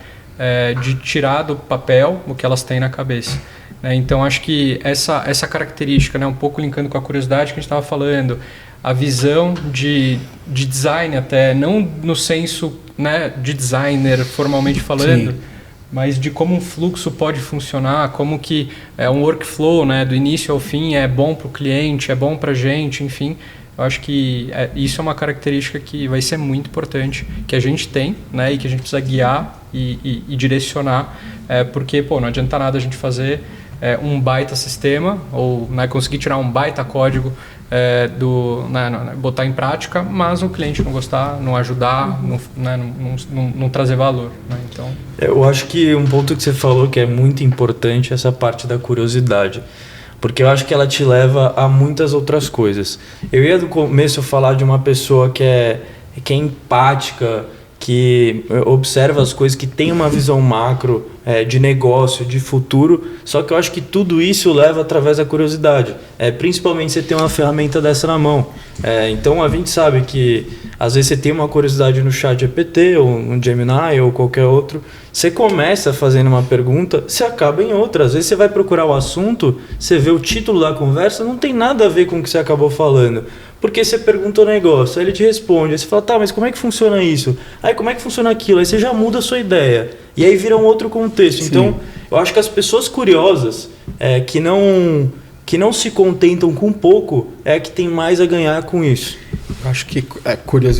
de tirar do papel o que elas têm na cabeça. Né, então, acho que essa característica, né, um pouco linkando com a curiosidade que a gente estava falando, a visão de design até, não no senso, né, de designer formalmente falando, mas de como um fluxo pode funcionar, como que um workflow, né, do início ao fim é bom para o cliente, é bom para a gente, enfim. Eu acho que isso é uma característica que vai ser muito importante, que a gente tem, né, e que a gente precisa guiar e direcionar, porque não adianta nada a gente fazer um baita sistema ou, né, conseguir tirar um baita código botar em prática, mas o cliente não gostar, não ajudar, não trazer valor, né? Então, eu acho que um ponto que você falou que é muito importante é essa parte da curiosidade, porque eu acho que ela te leva a muitas outras coisas. Eu ia no começo falar de uma pessoa que é empática, que observa as coisas, que tem uma visão macro de negócio, de futuro, só que eu acho que tudo isso leva através da curiosidade, principalmente você ter uma ferramenta dessa na mão. Então a gente sabe que às vezes você tem uma curiosidade no ChatGPT ou no Gemini ou qualquer outro, você começa fazendo uma pergunta, você acaba em outra. Às vezes você vai procurar o assunto, você vê o título da conversa, não tem nada a ver com o que você acabou falando. Porque você pergunta o negócio, aí ele te responde, aí você fala, tá, mas como é que funciona isso? Aí como é que funciona aquilo? Aí você já muda a sua ideia. E aí vira um outro contexto. Sim. Então, eu acho que as pessoas curiosas, que não se contentam com pouco, que tem mais a ganhar com isso. Acho que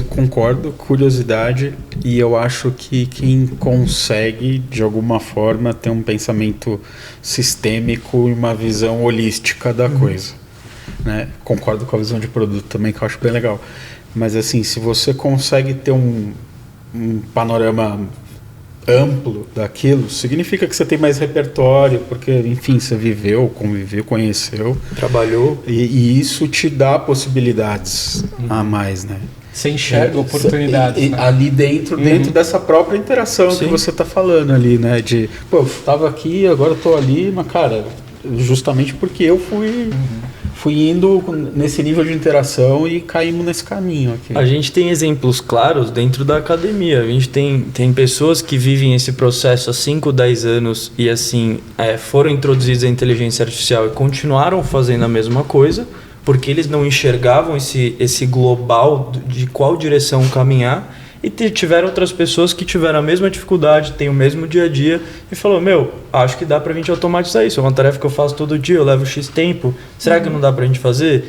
concordo, curiosidade, e eu acho que quem consegue, de alguma forma, ter um pensamento sistêmico e uma visão holística da coisa. Né? Concordo com a visão de produto também, que eu acho bem legal. Mas assim, se você consegue ter um panorama amplo daquilo, significa que você tem mais repertório, porque, enfim, você viveu, conviveu, conheceu, trabalhou, e isso te dá possibilidades a mais, né? Você enxerga oportunidades, né? Ali dentro dessa própria interação. Sim. Que você está falando ali, né? De, eu estava aqui, agora estou ali, mas, cara, justamente porque eu fui indo nesse nível de interação e caímos nesse caminho aqui. A gente tem exemplos claros dentro da academia. A gente tem pessoas que vivem esse processo há 5, 10 anos e assim foram introduzidos a inteligência artificial e continuaram fazendo a mesma coisa, porque eles não enxergavam esse global de qual direção caminhar. E tiveram outras pessoas que tiveram a mesma dificuldade, têm o mesmo dia a dia e falou, acho que dá pra gente automatizar isso, é uma tarefa que eu faço todo dia, eu levo X tempo, será que não dá pra gente fazer?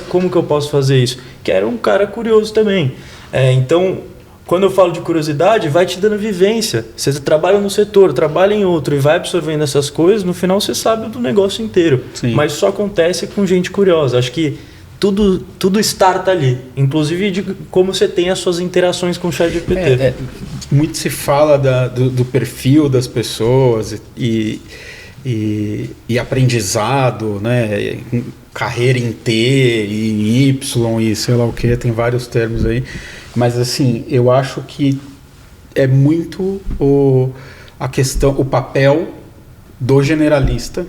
Como que eu posso fazer isso? Que era um cara curioso também. Então, quando eu falo de curiosidade, vai te dando vivência. Você trabalha no setor, trabalha em outro e vai absorvendo essas coisas, no final você sabe do negócio inteiro. Sim. Mas isso acontece com gente curiosa. Acho que tudo starta ali, inclusive de como você tem as suas interações com o ChatGPT. Muito se fala do perfil das pessoas e aprendizado, né? Carreira em T e em Y e sei lá o que, tem vários termos aí, mas assim, eu acho que é muito a questão, o papel do generalista,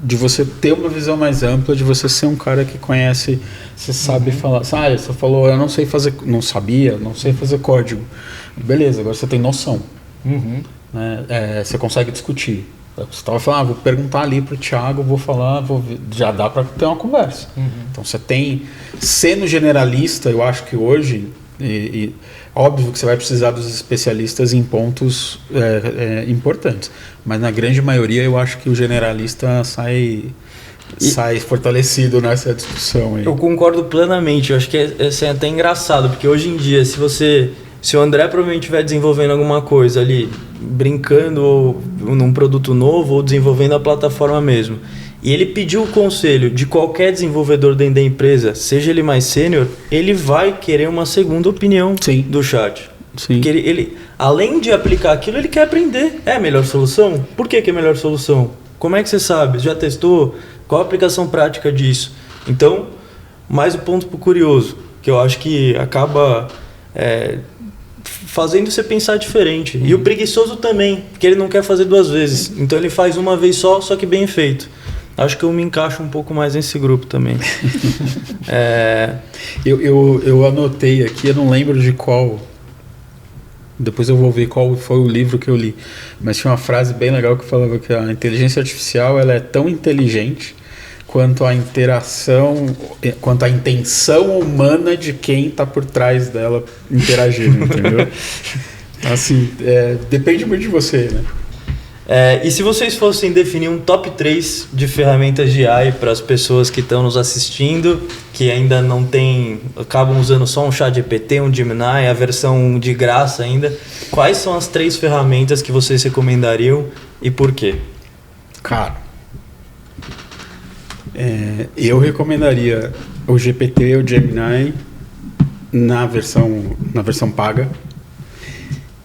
de você ter uma visão mais ampla, de você ser um cara que conhece, você sabe falar. Você falou, eu não sei fazer código. Beleza, agora você tem noção. Né? Você consegue discutir. Você estava falando, vou perguntar ali para o Thiago, vou falar, já dá para ter uma conversa. Então você tem, sendo generalista, eu acho que hoje, óbvio que você vai precisar dos especialistas em pontos importantes, mas na grande maioria eu acho que o generalista sai fortalecido nessa discussão aí. Eu concordo plenamente, eu acho que é até engraçado, porque hoje em dia, se o André provavelmente estiver desenvolvendo alguma coisa ali, brincando num produto novo ou desenvolvendo a plataforma mesmo, e ele pediu o conselho de qualquer desenvolvedor dentro da empresa, seja ele mais sênior, ele vai querer uma segunda opinião. Sim. Do chat. Sim. Porque ele, além de aplicar aquilo, ele quer aprender. É a melhor solução? Por que é a melhor solução? Como é que você sabe? Já testou? Qual a aplicação prática disso? Então, mais um ponto pro curioso, que eu acho que acaba fazendo você pensar diferente. E o preguiçoso também, porque ele não quer fazer 2 vezes. Então ele faz uma vez só que bem feito. Acho que eu me encaixo um pouco mais nesse grupo também. Eu anotei aqui, eu não lembro de qual. Depois eu vou ver qual foi o livro que eu li. Mas tinha uma frase bem legal que falava que a inteligência artificial ela é tão inteligente quanto a intenção humana de quem está por trás dela interagindo, entendeu? Assim, depende muito de você, né? E se vocês fossem definir um top 3 de ferramentas de AI para as pessoas que estão nos assistindo, que ainda não tem, acabam usando só um ChatGPT, um Gemini, a versão de graça ainda, quais são as 3 ferramentas que vocês recomendariam e por quê? Cara, eu recomendaria o GPT e o Gemini na versão paga.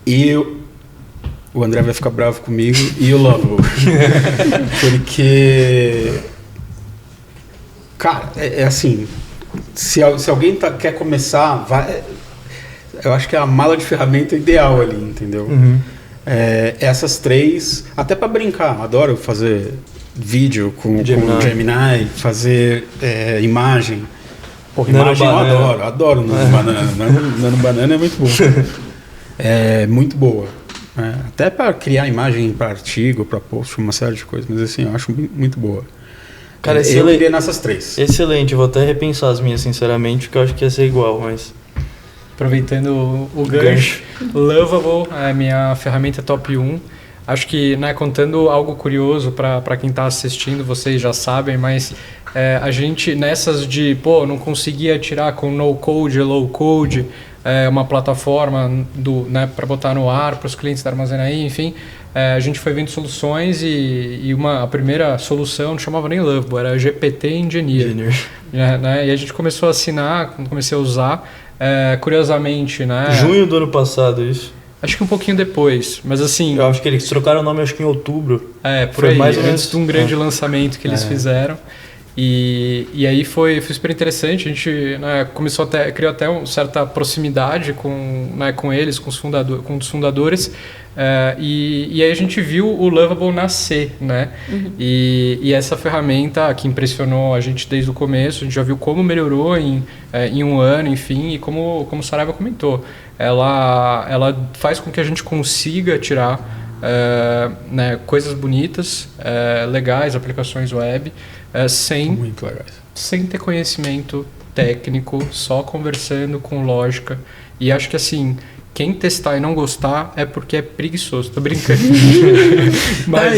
E o André vai ficar bravo comigo e o Lovable. Porque, cara, é assim, se alguém quer começar, eu acho que é a mala de ferramenta ideal ali, entendeu? Uhum. Essas 3, até para brincar, adoro fazer vídeo com o Gemini, fazer imagem. Porra, imagem eu adoro Nano Banana. Nano Banana é muito bom. É muito boa. Até para criar imagem para artigo, para post, uma série de coisas, mas assim, eu acho muito boa. Cara, eu iria nessas 3. Excelente, vou até repensar as minhas, sinceramente, porque eu acho que ia ser igual, mas... Aproveitando o gancho, Lovable é a minha ferramenta top 1. Acho que, né, contando algo curioso para quem está assistindo, vocês já sabem, mas a gente nessas de, não conseguia tirar com no-code, low-code, uma plataforma né, para botar no ar para os clientes da Armazenaí, enfim, a gente foi vendo soluções e a primeira solução não chamava nem Lovable, era GPT Engineer. Né, e a gente começou a assinar, quando comecei a usar, curiosamente, né? Junho do ano passado, isso. Acho que um pouquinho depois, mas assim... Eu acho que eles trocaram o nome, acho que em outubro. Por aí, mais ou menos antes de um grande lançamento que eles fizeram. E aí foi super interessante, a gente, né, criou até uma certa proximidade com eles, com os fundadores, e aí a gente viu o Lovable nascer, né? Uhum. E essa ferramenta que impressionou a gente desde o começo, a gente já viu como melhorou em um ano, enfim, e como o Saraiva comentou, ela faz com que a gente consiga tirar né, coisas bonitas, legais, aplicações web, sem ter conhecimento técnico, só conversando com lógica. E acho que assim, quem testar e não gostar é porque é preguiçoso. Tô brincando. Mas...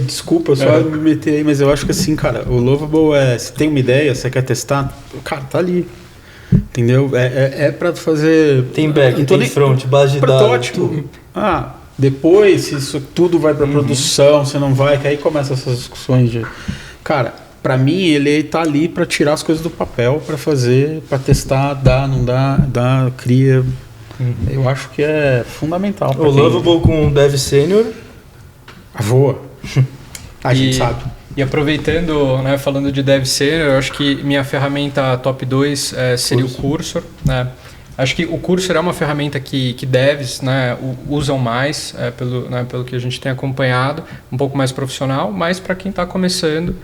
desculpa, só me meter aí, mas eu acho que assim, cara, o Lovable se tem uma ideia, você quer testar, cara, tá ali. Entendeu? Pra fazer... Tem back, tem front, base de protótipo. Dados. Depois, se isso tudo vai pra produção, você não vai, que aí começa essas discussões de... Cara, pra mim, ele tá ali pra tirar as coisas do papel, pra fazer, pra testar, dá, não dá, cria... Eu acho que é fundamental. O Lovable com o Dev Senior. Voa. A gente sabe. E aproveitando, né, falando de Dev Senior, eu acho que minha ferramenta top 2 seria o Cursor. Né? Acho que o Cursor é uma ferramenta que devs, né, usam mais, pelo que a gente tem acompanhado, um pouco mais profissional, mas para quem está começando,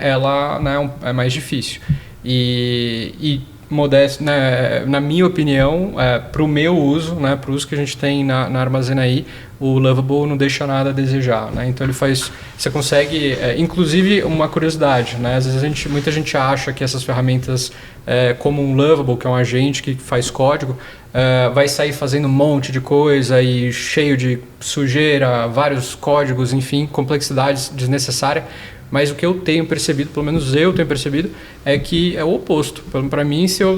ela, né, é mais difícil. E modesto, né, na minha opinião, para o meu uso, né, para o uso que a gente tem na Armazenaí, o Lovable não deixa nada a desejar, né? Então ele faz, você consegue, inclusive uma curiosidade, né? Às vezes muita gente acha que essas ferramentas, como um Lovable, que é um agente que faz código, vai sair fazendo um monte de coisa e cheio de sujeira, vários códigos, enfim, complexidades desnecessárias. Mas o que eu tenho percebido, pelo menos eu tenho percebido, é que é o oposto. Para mim, se eu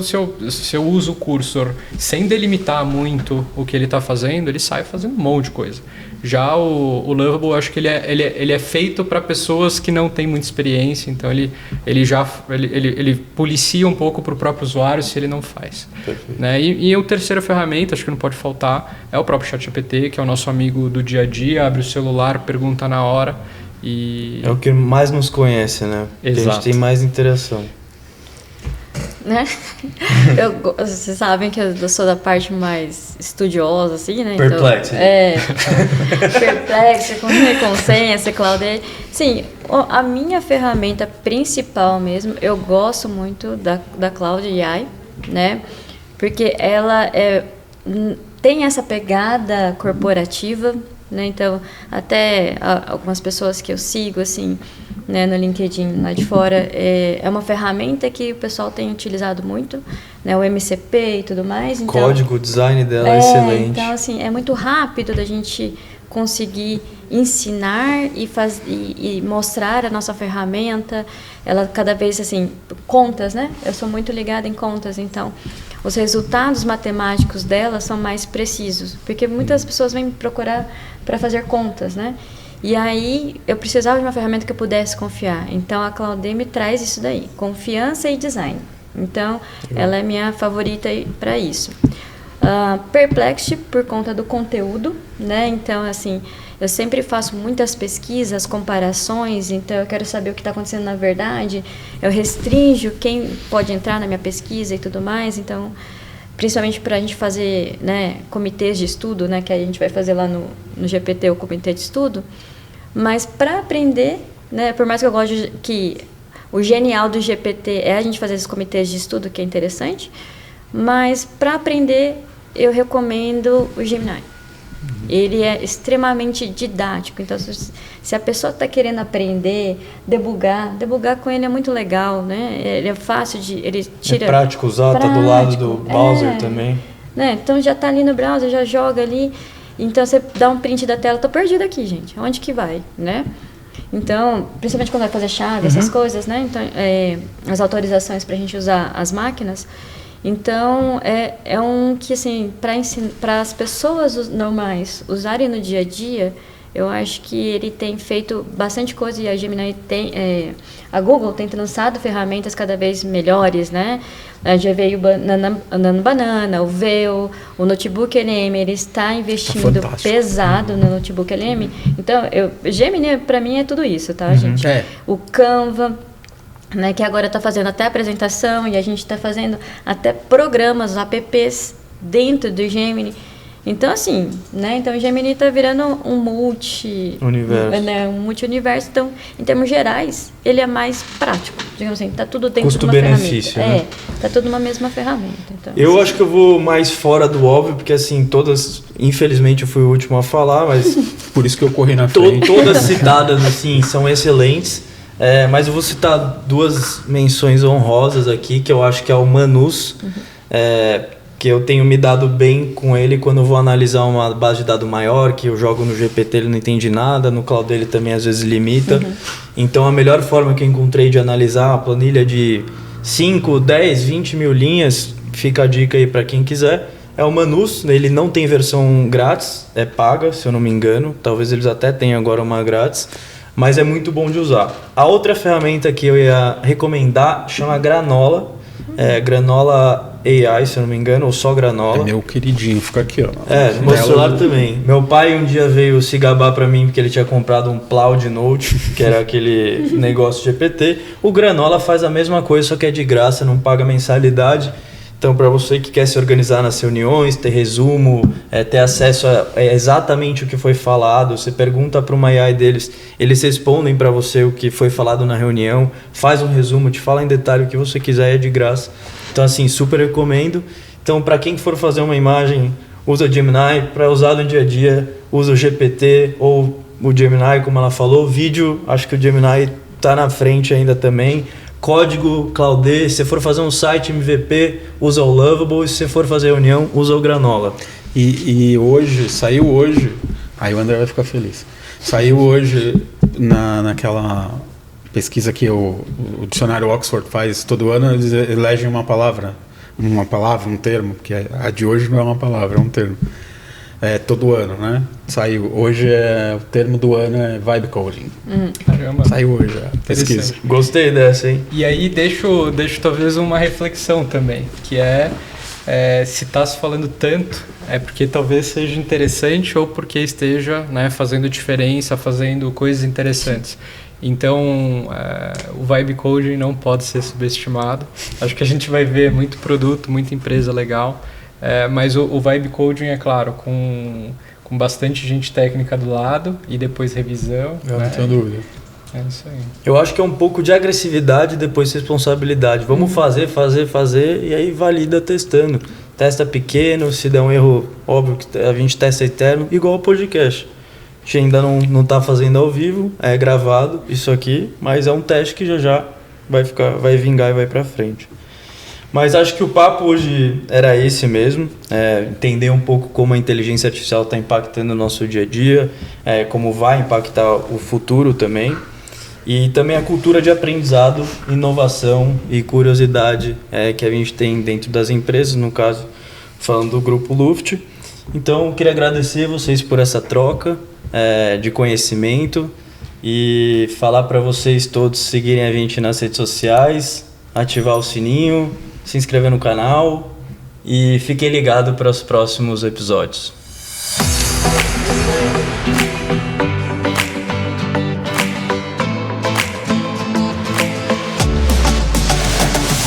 uso o Cursor sem delimitar muito o que ele está fazendo, ele sai fazendo um monte de coisa. Já o Lovable, eu acho que ele é feito para pessoas que não têm muita experiência, então ele policia um pouco para o próprio usuário se ele não faz. Né? E a terceira ferramenta, acho que não pode faltar, é o próprio ChatGPT, que é o nosso amigo do dia a dia, abre o celular, pergunta na hora. É o que mais nos conhece, né? Exato. Que a gente tem mais interação. Né? Vocês sabem que eu sou da parte mais estudiosa, assim, né? Perplexity. Então, Perplexity, com senha, Cloud. Sim, a minha ferramenta principal mesmo, eu gosto muito da Cloud AI, né? Porque ela tem essa pegada corporativa, né? Então, até algumas pessoas que eu sigo, assim, né, no LinkedIn lá de fora, é uma ferramenta que o pessoal tem utilizado muito, né, o MCP e tudo mais. Então, código, o design dela é excelente. Então, assim, é muito rápido da gente conseguir ensinar e mostrar a nossa ferramenta, ela cada vez assim, contas, né? Eu sou muito ligada em contas, então os resultados matemáticos dela são mais precisos, porque muitas pessoas vêm me procurar para fazer contas, né? E aí eu precisava de uma ferramenta que eu pudesse confiar. Então a Claudê me traz isso daí, confiança e design. Então ela é minha favorita para isso. Perplexity por conta do conteúdo, né? Então assim, eu sempre faço muitas pesquisas, comparações, então eu quero saber o que está acontecendo na verdade. Eu restringo quem pode entrar na minha pesquisa e tudo mais, então principalmente para a gente fazer, né, comitês de estudo, né, que a gente vai fazer lá no GPT, o comitê de estudo, mas para aprender, né, por mais que eu goste que o genial do GPT é a gente fazer esses comitês de estudo, que é interessante, mas para aprender eu recomendo o Gemini. Ele é extremamente didático, então se a pessoa está querendo aprender, debugar com ele é muito legal, né? Ele é fácil de... Ele tira, é prático usar, está do lado do browser também. Né? Então já está ali no browser, já joga ali, então você dá um print da tela, estou perdido aqui, gente, onde que vai, né? Então, principalmente quando vai fazer chave, essas coisas, né? Então, as autorizações para a gente usar as máquinas. Então, é um que, assim, para as pessoas normais usarem no dia a dia, eu acho que ele tem feito bastante coisa e a Gemini a Google tem lançado ferramentas cada vez melhores, né? Já veio o Nano Banana, o Veo, o Notebook LM, ele está investindo pesado no Notebook LM. Então, Gemini, para mim, é tudo isso, tá, gente? O Canva, né, que agora está fazendo até apresentação e a gente está fazendo até programas, apps dentro do Gemini. Então, assim, né? Então, o Gemini está virando um multi-universo. Né, um multi-universo. Então, em termos gerais, ele é mais prático. Digamos assim, está tudo dentro de uma Custo-benefício, ferramenta. né? Está tudo numa mesma ferramenta. Então, eu assim, acho que eu vou mais fora do óbvio, porque, assim, todas... Infelizmente, eu fui o último a falar, mas... Por isso que eu corri na frente. Todas citadas, assim, são excelentes. Mas eu vou citar duas menções honrosas aqui, que eu acho que é o Manus, que eu tenho me dado bem com ele quando eu vou analisar uma base de dados maior, que eu jogo no GPT, ele não entende nada, no Cloud ele também às vezes limita. Então a melhor forma que eu encontrei de analisar uma planilha de 5, 10, 20 mil linhas, fica a dica aí para quem quiser, é o Manus. Ele não tem versão grátis, é paga, se eu não me engano, talvez eles até tenham agora uma grátis, mas é muito bom de usar. A outra ferramenta que eu ia recomendar chama Granola, Granola AI, se eu não me engano, ou só Granola. É meu queridinho, fica aqui, ó. No meu celular também. Meu pai um dia veio se gabar pra mim porque ele tinha comprado um Cloud Note, que era aquele negócio GPT. O Granola faz a mesma coisa, só que é de graça, não paga mensalidade. Então, para você que quer se organizar nas reuniões, ter resumo, ter acesso a exatamente o que foi falado, você pergunta para uma AI deles, eles respondem para você o que foi falado na reunião, faz um resumo, te fala em detalhe o que você quiser, é de graça. Então, assim, super recomendo. Então, para quem for fazer uma imagem, usa o Gemini. Para usar no dia a dia, usa o GPT ou o Gemini, como ela falou. Vídeo, acho que o Gemini está na frente ainda também. Código, Claudê, se você for fazer um site MVP, usa o Lovable, e se você for fazer reunião, usa o Granola. E saiu hoje, aí o André vai ficar feliz, saiu hoje naquela pesquisa que o dicionário Oxford faz todo ano, eles elegem uma palavra, um termo, porque a de hoje não é uma palavra, é um termo. Todo ano, né? Saiu. Hoje o termo do ano é vibe coding. Caramba. Saiu hoje a pesquisa. Gostei dessa, hein? E aí deixo talvez uma reflexão também, que se está se falando tanto, é porque talvez seja interessante ou porque esteja, né, fazendo diferença, fazendo coisas interessantes. Então, o vibe coding não pode ser subestimado. Acho que a gente vai ver muito produto, muita empresa legal. Mas o vibe coding, é claro, com bastante gente técnica do lado e depois revisão. Eu não tenho dúvida. É isso aí. Eu acho que é um pouco de agressividade e depois responsabilidade. Vamos fazer e aí valida testando. Testa pequeno, se der um erro, óbvio que a gente testa eterno, igual o podcast. A gente ainda não está fazendo ao vivo, é gravado isso aqui, mas é um teste que já vai vingar e vai para frente. Mas acho que o papo hoje era esse mesmo, entender um pouco como a inteligência artificial está impactando o nosso dia a dia, como vai impactar o futuro também, e também a cultura de aprendizado, inovação e curiosidade que a gente tem dentro das empresas, no caso, falando do Grupo Luft. Então, eu queria agradecer vocês por essa troca de conhecimento e falar para vocês todos seguirem a gente nas redes sociais, ativar o sininho, se inscrever no canal e fiquem ligados para os próximos episódios.